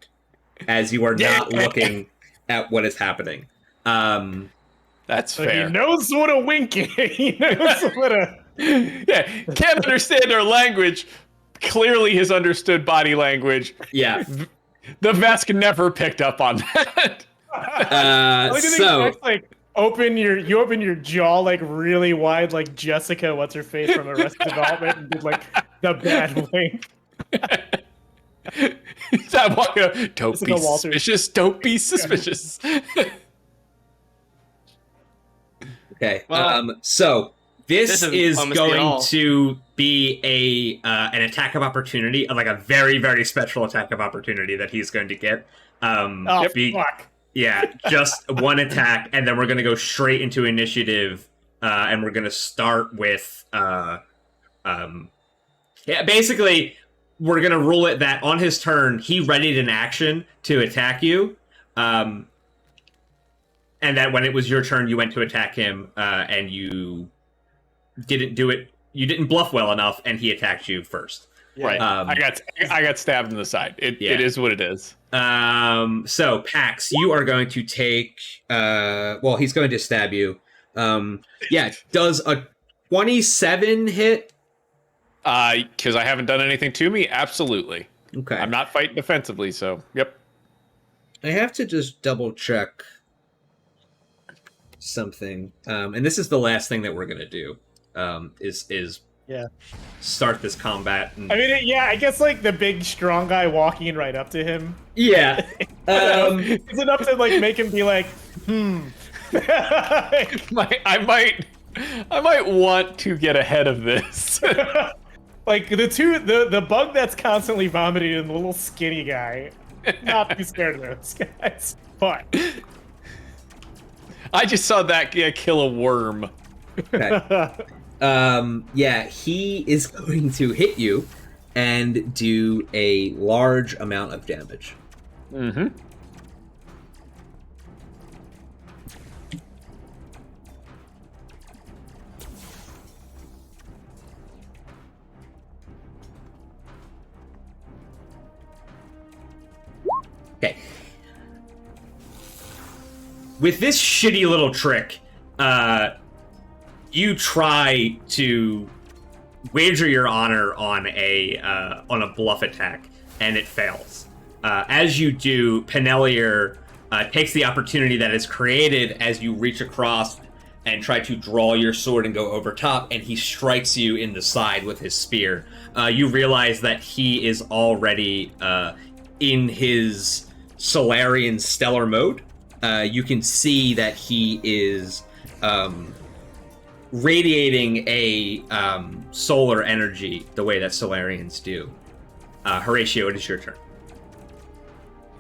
as you are not looking at what is happening. That's So fair. he knows what a wink is. He knows what a Yeah, can't understand our language. Clearly has understood body language. Yeah. The Vesk never picked up on that. So like you open your jaw like really wide, like Jessica, what's her face from Arrested Development, and did like the bad wink. Stop walking up. Don't Jessica be Walters. suspicious. Don't be suspicious. okay. Well, So this isn't is diplomacy at going all. to be an attack of opportunity, like a very, very special attack of opportunity that he's going to get. Oh fuck! Yeah, just one attack, and then we're going to go straight into initiative, and we're going to start with, basically, we're gonna rule it that on his turn he readied an action to attack you, and that when it was your turn, you went to attack him, and you didn't do it. You didn't bluff well enough, and he attacked you first. Right. I got stabbed in the side. It is what it is. So Pax, you are going to take. Well, he's going to stab you. Does a 27 hit? Because I haven't done anything to me. Absolutely. Okay. I'm not fighting defensively, so yep. I have to just double check something. And this is the last thing that we're gonna do. Is start this combat. I mean, I guess like the big strong guy walking right up to him. Yeah. Is enough to like make him be like, I might want to get ahead of this. Like the bug that's constantly vomiting and the little skinny guy. Not too scared of those guys. But I just saw that kill a worm. Okay. He is going to hit you and do a large amount of damage. Mm-hmm. Okay. With this shitty little trick, you try to wager your honor on a bluff attack, and it fails. As you do, Penelier takes the opportunity that is created as you reach across and try to draw your sword and go over top, and he strikes you in the side with his spear. You realize that he is already in his Solarian stellar mode. You can see that he is radiating a solar energy the way that Solarians do. Horatio, it is your turn.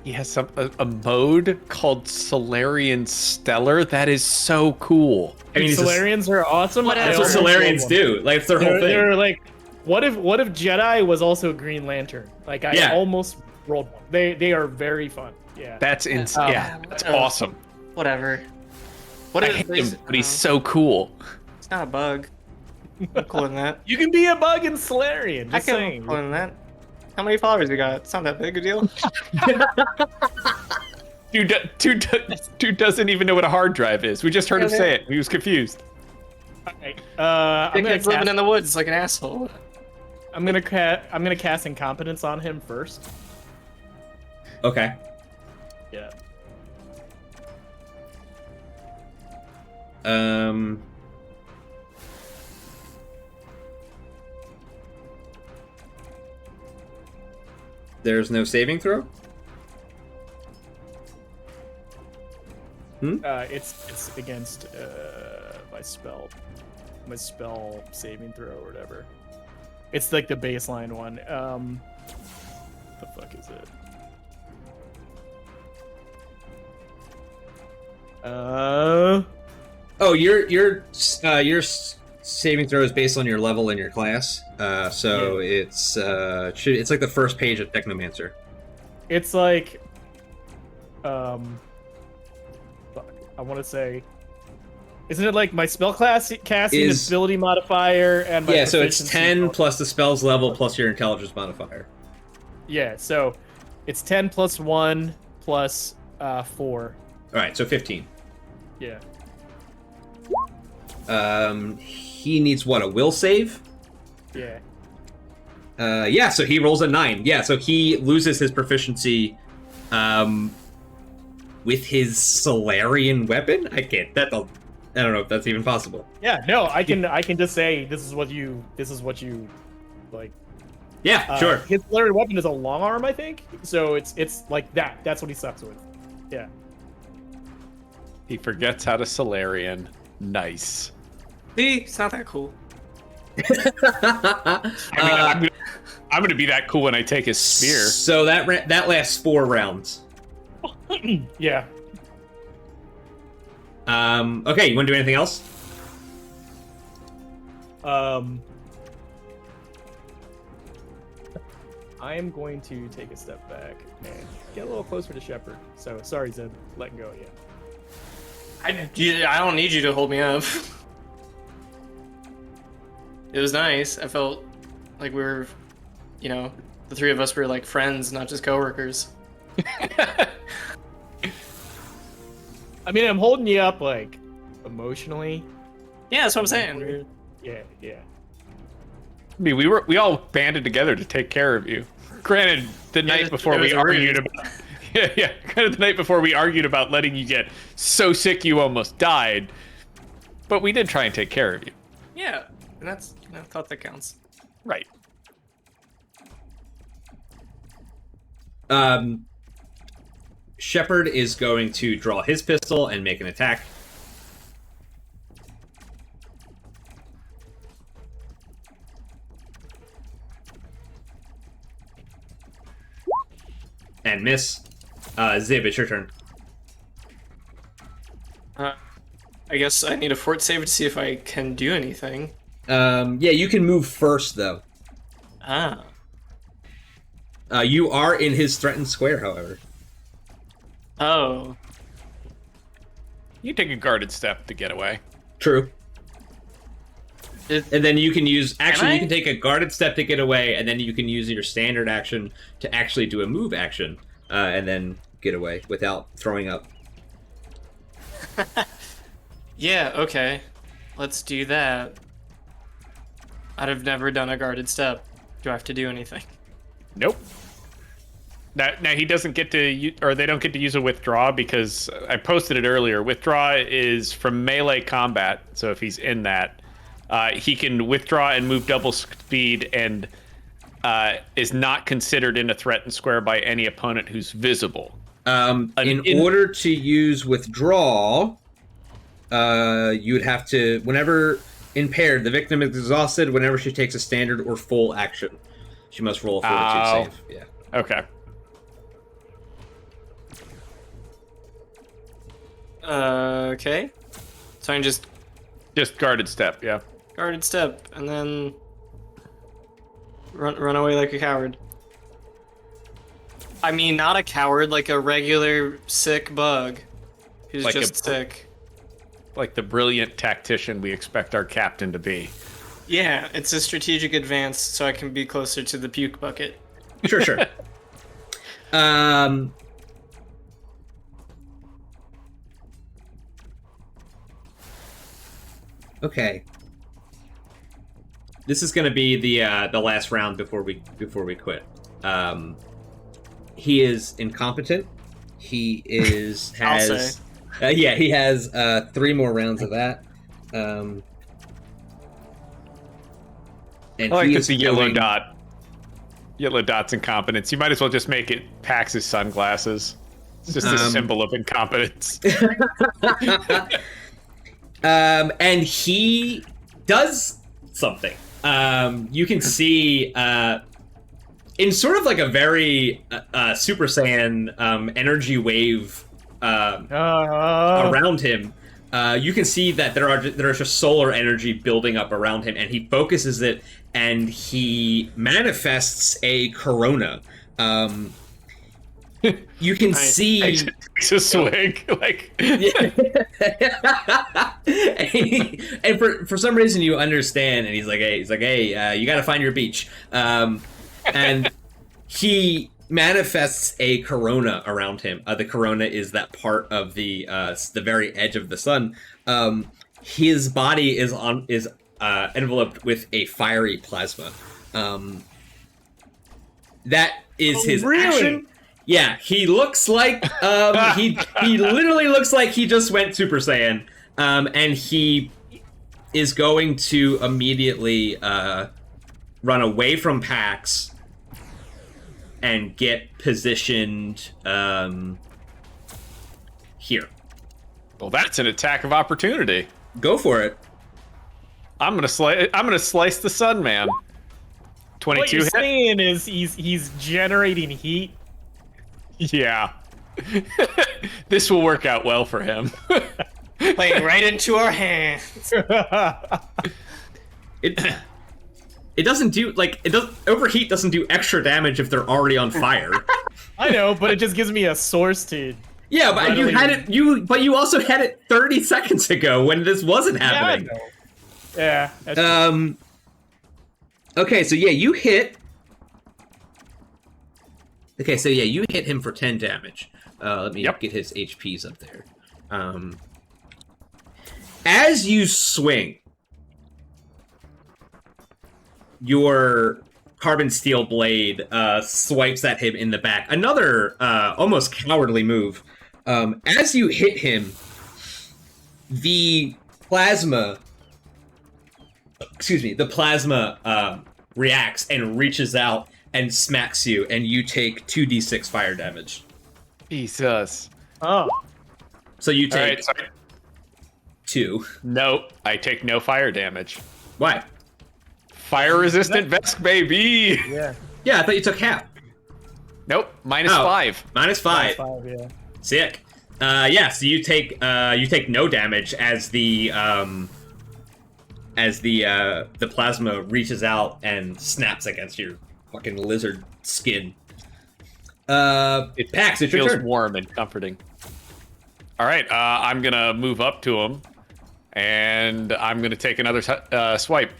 He has a mode called Solarian Stellar. That is so cool. I mean, Solarians are awesome. That's what Solarians do. Like, it's their whole thing. They're like, what if Jedi was also Green Lantern? Like, I almost rolled one. They are very fun. Yeah. That's insane. That's awesome. Whatever. I hate him, but he's so cool. It's not a bug. I'm cooler than that. You can be a bug in Solarian. Just I saying. can cooler than that. How many followers you got? It's not that big a deal. Dude doesn't even know what a hard drive is. We just heard him say it. He was confused. Alright. I'm gonna living in the woods like an asshole. I'm gonna cast Incompetence on him first. Okay. Yeah. There's no saving throw? It's against my spell saving throw or whatever. It's like the baseline one. The fuck is it? Oh, your saving throw is based on your level in your class. So it's like the first page of Technomancer. It's like, fuck, I want to say, isn't it like my spell class casting ability modifier and my so it's 10 modifier? plus the spell's level plus your intelligence modifier. Yeah, so it's 10 plus 1 plus 4. All right, so 15. Yeah. He needs what, a will save? Yeah. So he rolls a 9. Yeah, so he loses his proficiency with his Solarian weapon? I don't know if that's even possible. Yeah, no, I can just say this is what you like. Yeah, sure. His Solarian weapon is a long arm, I think. So it's like that. That's what he sucks with. Yeah. He forgets how to Solarian. Nice. See, it's not that cool. I mean, I'm gonna be that cool when I take his spear. So that lasts 4 rounds. Yeah. Okay, you want to do anything else? I am going to take a step back and get a little closer to Shepard. So sorry, Zeb, letting go of you. I don't need you to hold me up. It was nice. I felt like we were, the three of us were like friends, not just coworkers. I mean, I'm holding you up like emotionally. Yeah, that's what I'm saying. Yeah. I mean, we all banded together to take care of you. Granted, the night before we argued about Granted, the night before we argued about letting you get so sick you almost died, but we did try and take care of you. Yeah, and that's I thought that counts. Right. Shepard is going to draw his pistol and make an attack. And miss. Zib, it's your turn. I guess I need a fort save to see if I can do anything. Yeah, you can move first, though. Ah. You are in his threatened square, however. Oh. You take a guarded step to get away. True. And then you can use... Actually, I? you can take a guarded step to get away, and then you can use your standard action to actually do a move action, and then get away without throwing up. Yeah, okay. Let's do that. I'd have never done a guarded step. Do I have to do anything? Nope. Now he doesn't get to, or they don't get to use a withdraw because I posted it earlier. Withdraw is from melee combat, so if he's in that, he can withdraw and move double speed and is not considered in a threatened square by any opponent who's visible. In order to use withdraw, you would have to, whenever impaired, the victim is exhausted whenever she takes a standard or full action. She must roll a fortitude save. Yeah. Okay. Okay. So I can just guarded step, yeah. guarded step and then run away like a coward. I mean, not a coward, like a regular sick bug who's Like just sick. Like the brilliant tactician we expect our captain to be. Yeah, it's a strategic advance so I can be closer to the puke bucket. Sure. Okay. This is going to be the last round before we quit. He is incompetent. He is has he has 3 more rounds of that. And I like he to is see yellow going- dot. Yellow dot's incompetence. You might as well just make it Pax's sunglasses. It's just a symbol of incompetence. And he does something. You can see in sort of like a very Super Saiyan energy wave around him. You can see that there is just solar energy building up around him, and he focuses it, and he manifests a corona. You can see Takes a swig, like and for some reason you understand, and he's like, hey, you got to find your beach, and he manifests a corona around him. The corona is that part of the very edge of the sun. His body is enveloped with a fiery plasma. That is his action. Yeah, he looks like he literally looks like he just went Super Saiyan, and he is going to immediately run away from Pax and get positioned here. well, that's an attack of opportunity. Go for it. I'm gonna slice the sun, man. What 22 you're hit. saying is he's generating heat. Yeah. This will work out well for him. Playing right into our hands. It It doesn't do overheat doesn't do extra damage if they're already on fire. I know, but it just gives me a source to. Yeah, but you also had it 30 seconds ago when this wasn't happening. Yeah. That's Okay, so yeah, you hit. Okay, so yeah, you hit him for 10 damage. Let me get his HPs up there. As you swing, your carbon steel blade swipes at him in the back. Another almost cowardly move. As you hit him, the plasma reacts and reaches out and smacks you, and you take 2d6 fire damage. Jesus. Oh. So you take All right, sorry. 2. Nope, I take no fire damage. Why? Fire resistant vest, baby. Yeah. Yeah, I thought you took half. Nope, -5. -5. 5, yeah. Sick. Yeah, so you take no damage as the plasma reaches out and snaps against your fucking lizard skin. It Pax, it's your feels turn. warm and comforting. All right, I'm gonna move up to him, and I'm gonna take another swipe.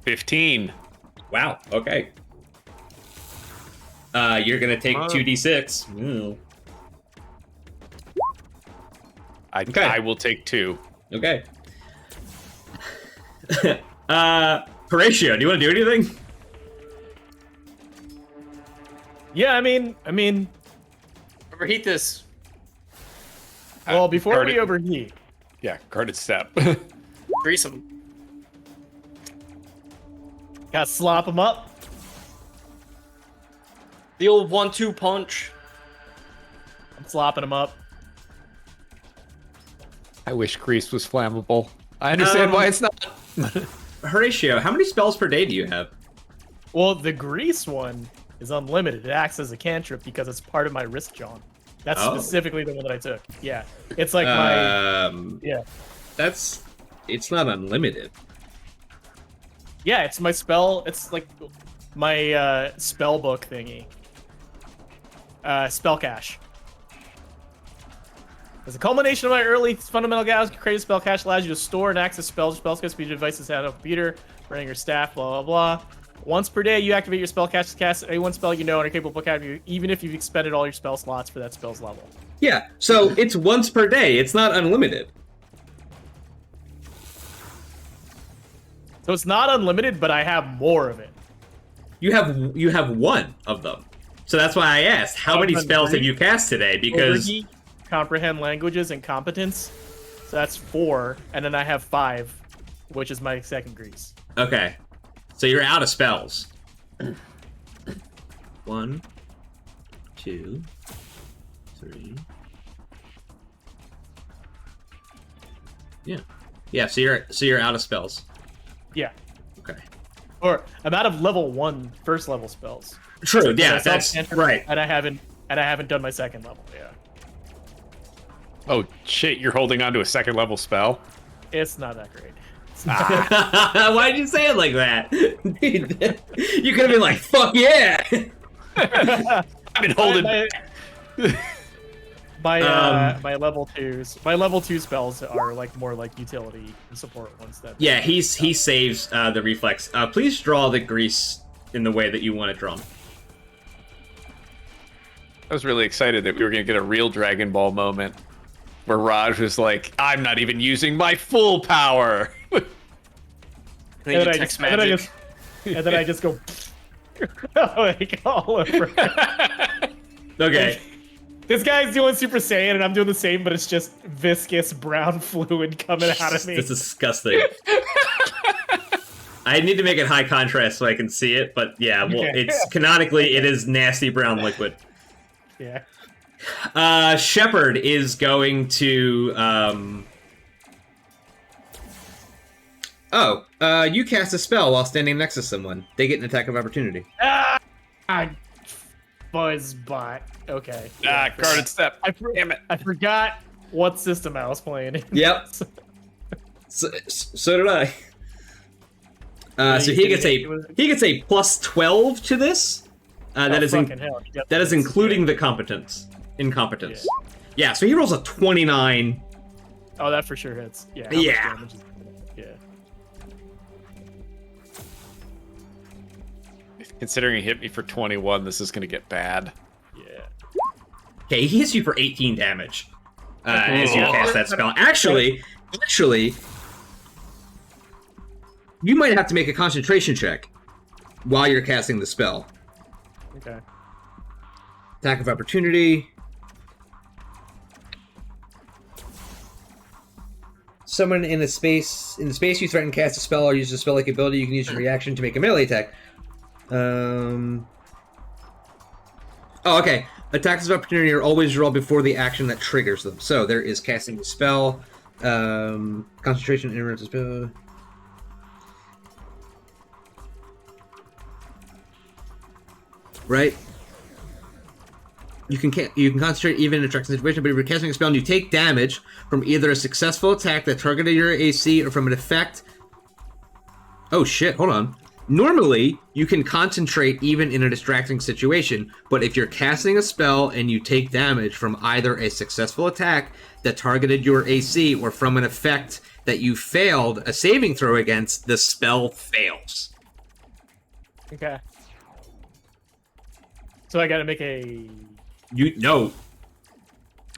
15. Wow. Okay. You're gonna take 2d6. Ooh. Okay. I will take 2. Okay. Horatio, do you want to do anything? Yeah, I mean, Overheat this. well, before guarded- we overheat, Yeah, guarded step. Grease them. gotta slop them up. The old 1-2 punch. I'm slopping them up. I wish grease was flammable. I understand why it's not. Horatio, how many spells per day do you have? Well, the grease one is unlimited. It acts as a cantrip because it's part of my wrist jawn. That's Oh. specifically the one that I took. Yeah, it's like my yeah. It's not unlimited. Yeah, it's my spell. It's like my spell book thingy. Spell cache. As a culmination of my early fundamental guides, create a spell cache allows you to store and access spells. Spells can be devices out of a computer, running your staff, blah, blah, blah. Once per day, you activate your spell cache to cast any one spell you know and are capable of casting, even if you've expended all your spell slots for that spell's level. Yeah, so it's once per day. It's not unlimited. So it's not unlimited, but I have more of it. You have one of them. So that's why I asked, how many spells have you cast today? Because Overheat, comprehend languages, and competence. So that's 4, and then I have 5, which is my second grease. okay, so you're out of spells. 1, 2, 3. Yeah. So you're out of spells. Yeah. Okay. Or I'm out of level 1 first level spells. True. Yeah, I still that's can't- right. And I haven't done my second level. Yeah. Oh shit! You're holding on to a second level spell. It's not that great. Why did you say it like that? You could have been like, "Fuck yeah!" I've been holding. My level 2s. My level 2 spells are like more like utility and support ones that. Yeah, he saves the reflex. Please draw the grease in the way that you want to draw 'em. I was really excited that we were gonna get a real Dragon Ball moment, where Raj was like, "I'm not even using my full power." And then you text magic. And then I just go like all over. Okay. This guy's doing Super Saiyan, and I'm doing the same, but it's just viscous brown fluid coming out of me. This is disgusting. I need to make it high contrast so I can see it, but yeah, well, Okay. it's canonically it is nasty brown liquid. Yeah. Shepard is going to. You cast a spell while standing next to someone. They get an attack of opportunity. Buzzbot. Okay. Guarded step. Damn it. I forgot what system I was playing in. Yep. So did I. So you he said gets a plus 12 to this. That is fucking hell. He that is definitely- including the incompetence. Yeah. So he rolls a 29. Oh, that for sure hits. Yeah. How much Yeah. damage is yeah. Considering he hit me for 21, this is gonna get bad. Yeah. Okay, he hits you for 18 damage as you Oh. cast that spell. Actually, you might have to make a concentration check while you're casting the spell. Okay. Attack of opportunity. Someone in the space you threaten cast a spell or use a spell-like ability. You can use your reaction to make a melee attack. Oh, okay. Attacks of opportunity are always rolled before the action that triggers them. So there is casting the spell, concentration, interrupts the spell. Right. You can concentrate even in a tricky situation, but if you're casting a spell and you take damage from either a successful attack that targeted your AC or from an effect. Oh shit! Hold on. Normally, you can concentrate even in a distracting situation, but if you're casting a spell and you take damage from either a successful attack that targeted your AC or from an effect that you failed a saving throw against, the spell fails. Okay. So I gotta make a. No.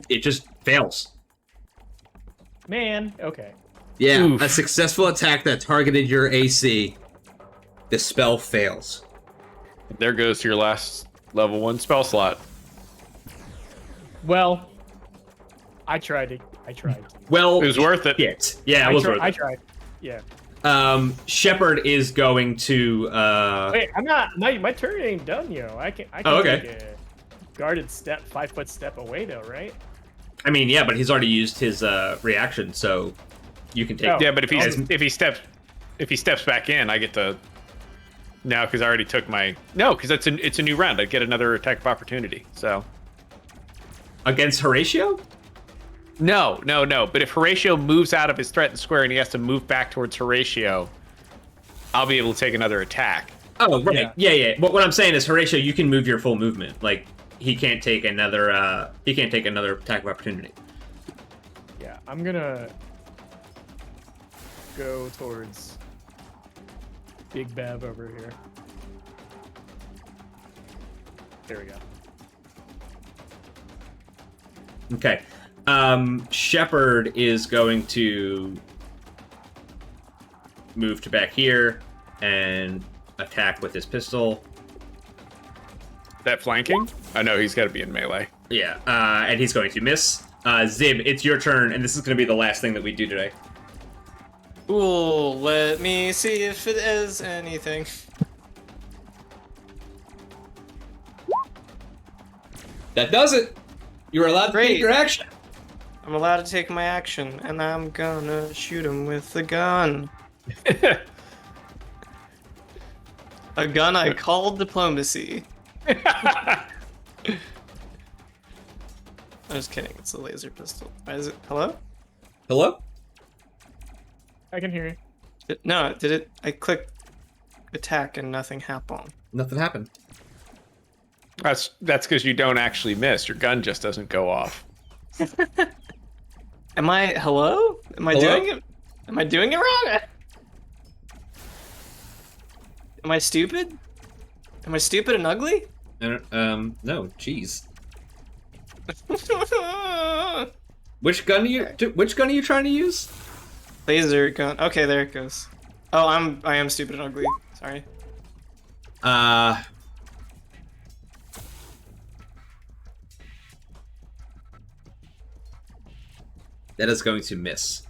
It just fails. Man. Okay. Yeah, Oof. a successful attack that targeted your AC, the spell fails. There goes to your last level 1 spell slot. Well, I tried. Well, It was worth it. Yeah, it was worth I it. tried. Yeah. Shepard is going to. Wait, I'm not. My turn ain't done, yo. I can Oh, okay. take a guarded step, 5-foot step away, though, right? I mean, yeah, but he's already used his reaction, so you can take. Oh. Yeah, but if As- he steps back in, I get to now because I already took my because it's a new round. I get another attack of opportunity. So Against Horatio? no. But if Horatio moves out of his threatened square and he has to move back towards Horatio, I'll be able to take another attack. Oh, right. Yeah. But what I'm saying is, Horatio, you can move your full movement. Like, he can't take another. He can't take another attack of opportunity. Yeah, I'm gonna go towards Big Bev over here. There we go. Okay. Shepard is going to move to back here and attack with his pistol. That flanking? I know he's got to be in melee. Yeah, and he's going to miss. Zib, it's your turn, and this is going to be the last thing that we do today. Cool. Let me see if it is anything. That does it. You're allowed to Great. take your action. I'm allowed to take my action, and I'm gonna shoot him with the gun. A gun I called diplomacy. I'm just kidding. It's a laser pistol. Is it? Hello? Hello? I can hear you. No, did it? I clicked attack and nothing happened. Nothing happened. That's because you don't actually miss. Your gun just doesn't go off. Am I? Hello? Am I Hello? doing it? Am I doing it wrong? Am I stupid? Am I stupid and ugly? No, jeez. Which gun are you trying to use? Laser gun. Okay, there it goes. Oh, I am stupid and ugly. Sorry. That is going to miss.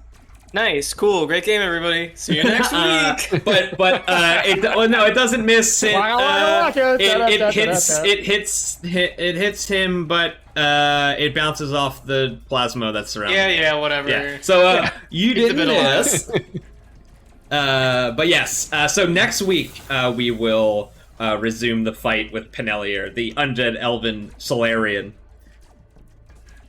Nice, cool, great game, everybody. See you next week. But it doesn't miss. It hits him, but it bounces off the plasma that's surrounding. Yeah, whatever. Yeah. So you Keep the didn't middle miss. But yes. So next week we will resume the fight with Penelier, the undead elven Solarian.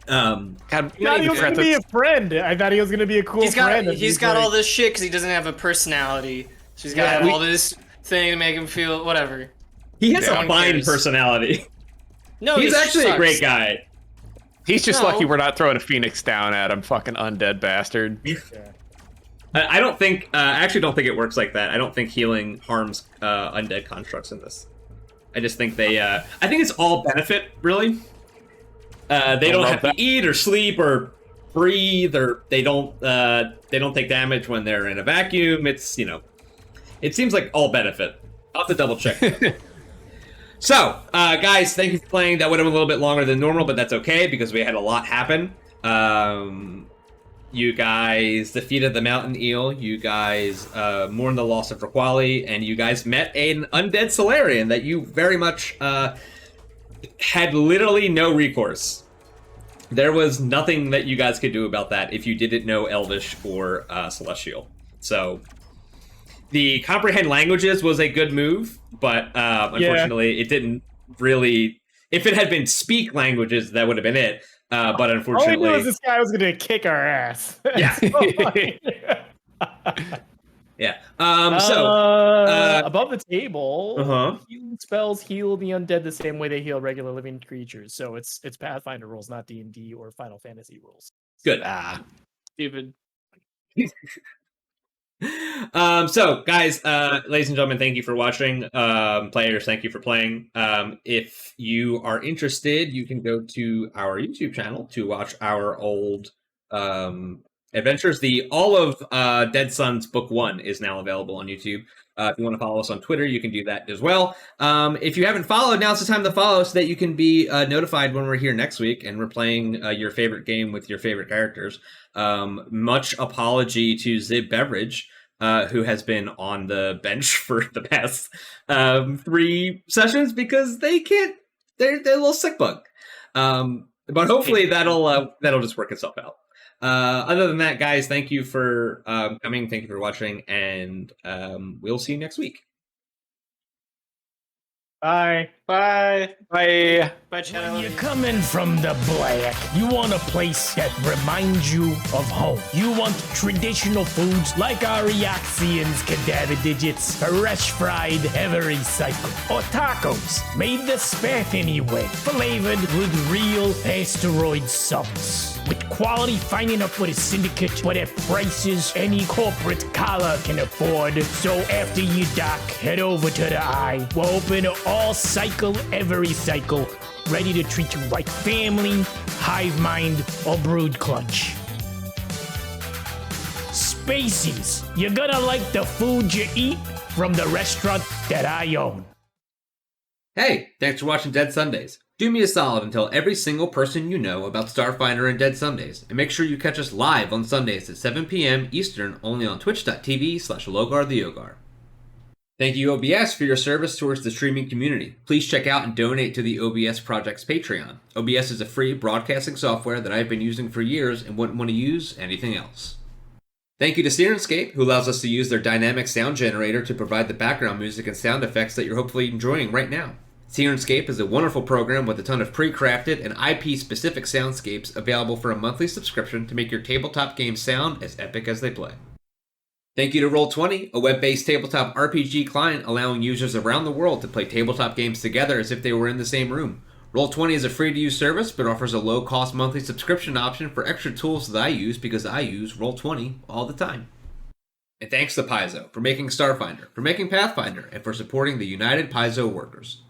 God, I thought he was gonna be a friend. I thought he was gonna be a cool friend. He's got all this shit because he doesn't have a personality. So he's got all this thing to make him feel whatever. He has No a one fine cares. personality. No, He's he actually sucks. a great guy. he's just No. lucky we're not throwing a phoenix down at him, fucking undead bastard. I don't think. I actually don't think it works like that. I don't think healing harms undead constructs in this. I just think they. I think it's all benefit, really. They don't love have to that. eat or sleep or breathe, or they don't take damage when they're in a vacuum. It's it seems like all benefit. I'll have to double check. So, guys, thank you for playing. That would have been a little bit longer than normal, but that's okay because we had a lot happen. You guys defeated the mountain eel. You guys mourned the loss of Raquali, and you guys met an undead Solarian that you very much had literally no recourse. There was nothing that you guys could do about that if you didn't know Elvish or Celestial. So, the comprehend languages was a good move, but unfortunately, it didn't really. If it had been speak languages, that would have been it. But All we unfortunately, knew was this guy was gonna kick our ass. Yeah. yeah. So above the table, Uh-huh. healing spells heal the undead the same way they heal regular living creatures. So it's Pathfinder rules, not D&D or Final Fantasy rules. good. Stupid. So guys, ladies and gentlemen, thank you for watching. Players, thank you for playing. If you are interested, you can go to our YouTube channel to watch our old adventures. All of Dead Sons Book 1 is now available on YouTube. If you want to follow us on Twitter, you can do that as well. If you haven't followed, now's the time to follow so that you can be notified when we're here next week and we're playing your favorite game with your favorite characters. Much apology to Zib Beverage, who has been on the bench for the past 3 sessions because they can't. They're a little sick bug. But hopefully that'll just work itself out. Other than that, guys, thank you for coming. Thank you for watching, and we'll see you next week. Bye. Bye. Bye. Bye, Chad. You're coming from the black. You want a place that reminds you of home. You want traditional foods like our Eoxians cadaver digits, fresh fried every cycle, or tacos made the Spathany way, flavored with real asteroid sauce. With quality finding up with a syndicate, but at prices any corporate collar can afford. So after you dock, head over to the Eye. We're open all cycle, every cycle, ready to treat you like family, hive mind, or brood clutch. Spacies, you're gonna like the food you eat from the restaurant that I own. Hey, thanks for watching Dead Sundays. Do me a solid and tell every single person you know about Starfinder and Dead Sundays, and make sure you catch us live on Sundays at 7 p.m. Eastern only on twitch.tv/LogarTheOgar. Thank you, OBS, for your service towards the streaming community. Please check out and donate to the OBS Project's Patreon. OBS is a free broadcasting software that I've been using for years and wouldn't want to use anything else. Thank you to Sirenscape, who allows us to use their dynamic sound generator to provide the background music and sound effects that you're hopefully enjoying right now. Sirenscape is a wonderful program with a ton of pre-crafted and IP-specific soundscapes available for a monthly subscription to make your tabletop games sound as epic as they play. Thank you to Roll20, a web-based tabletop RPG client allowing users around the world to play tabletop games together as if they were in the same room. Roll20 is a free-to-use service, but offers a low-cost monthly subscription option for extra tools that I use because I use Roll20 all the time. And thanks to Paizo for making Starfinder, for making Pathfinder, and for supporting the United Paizo workers.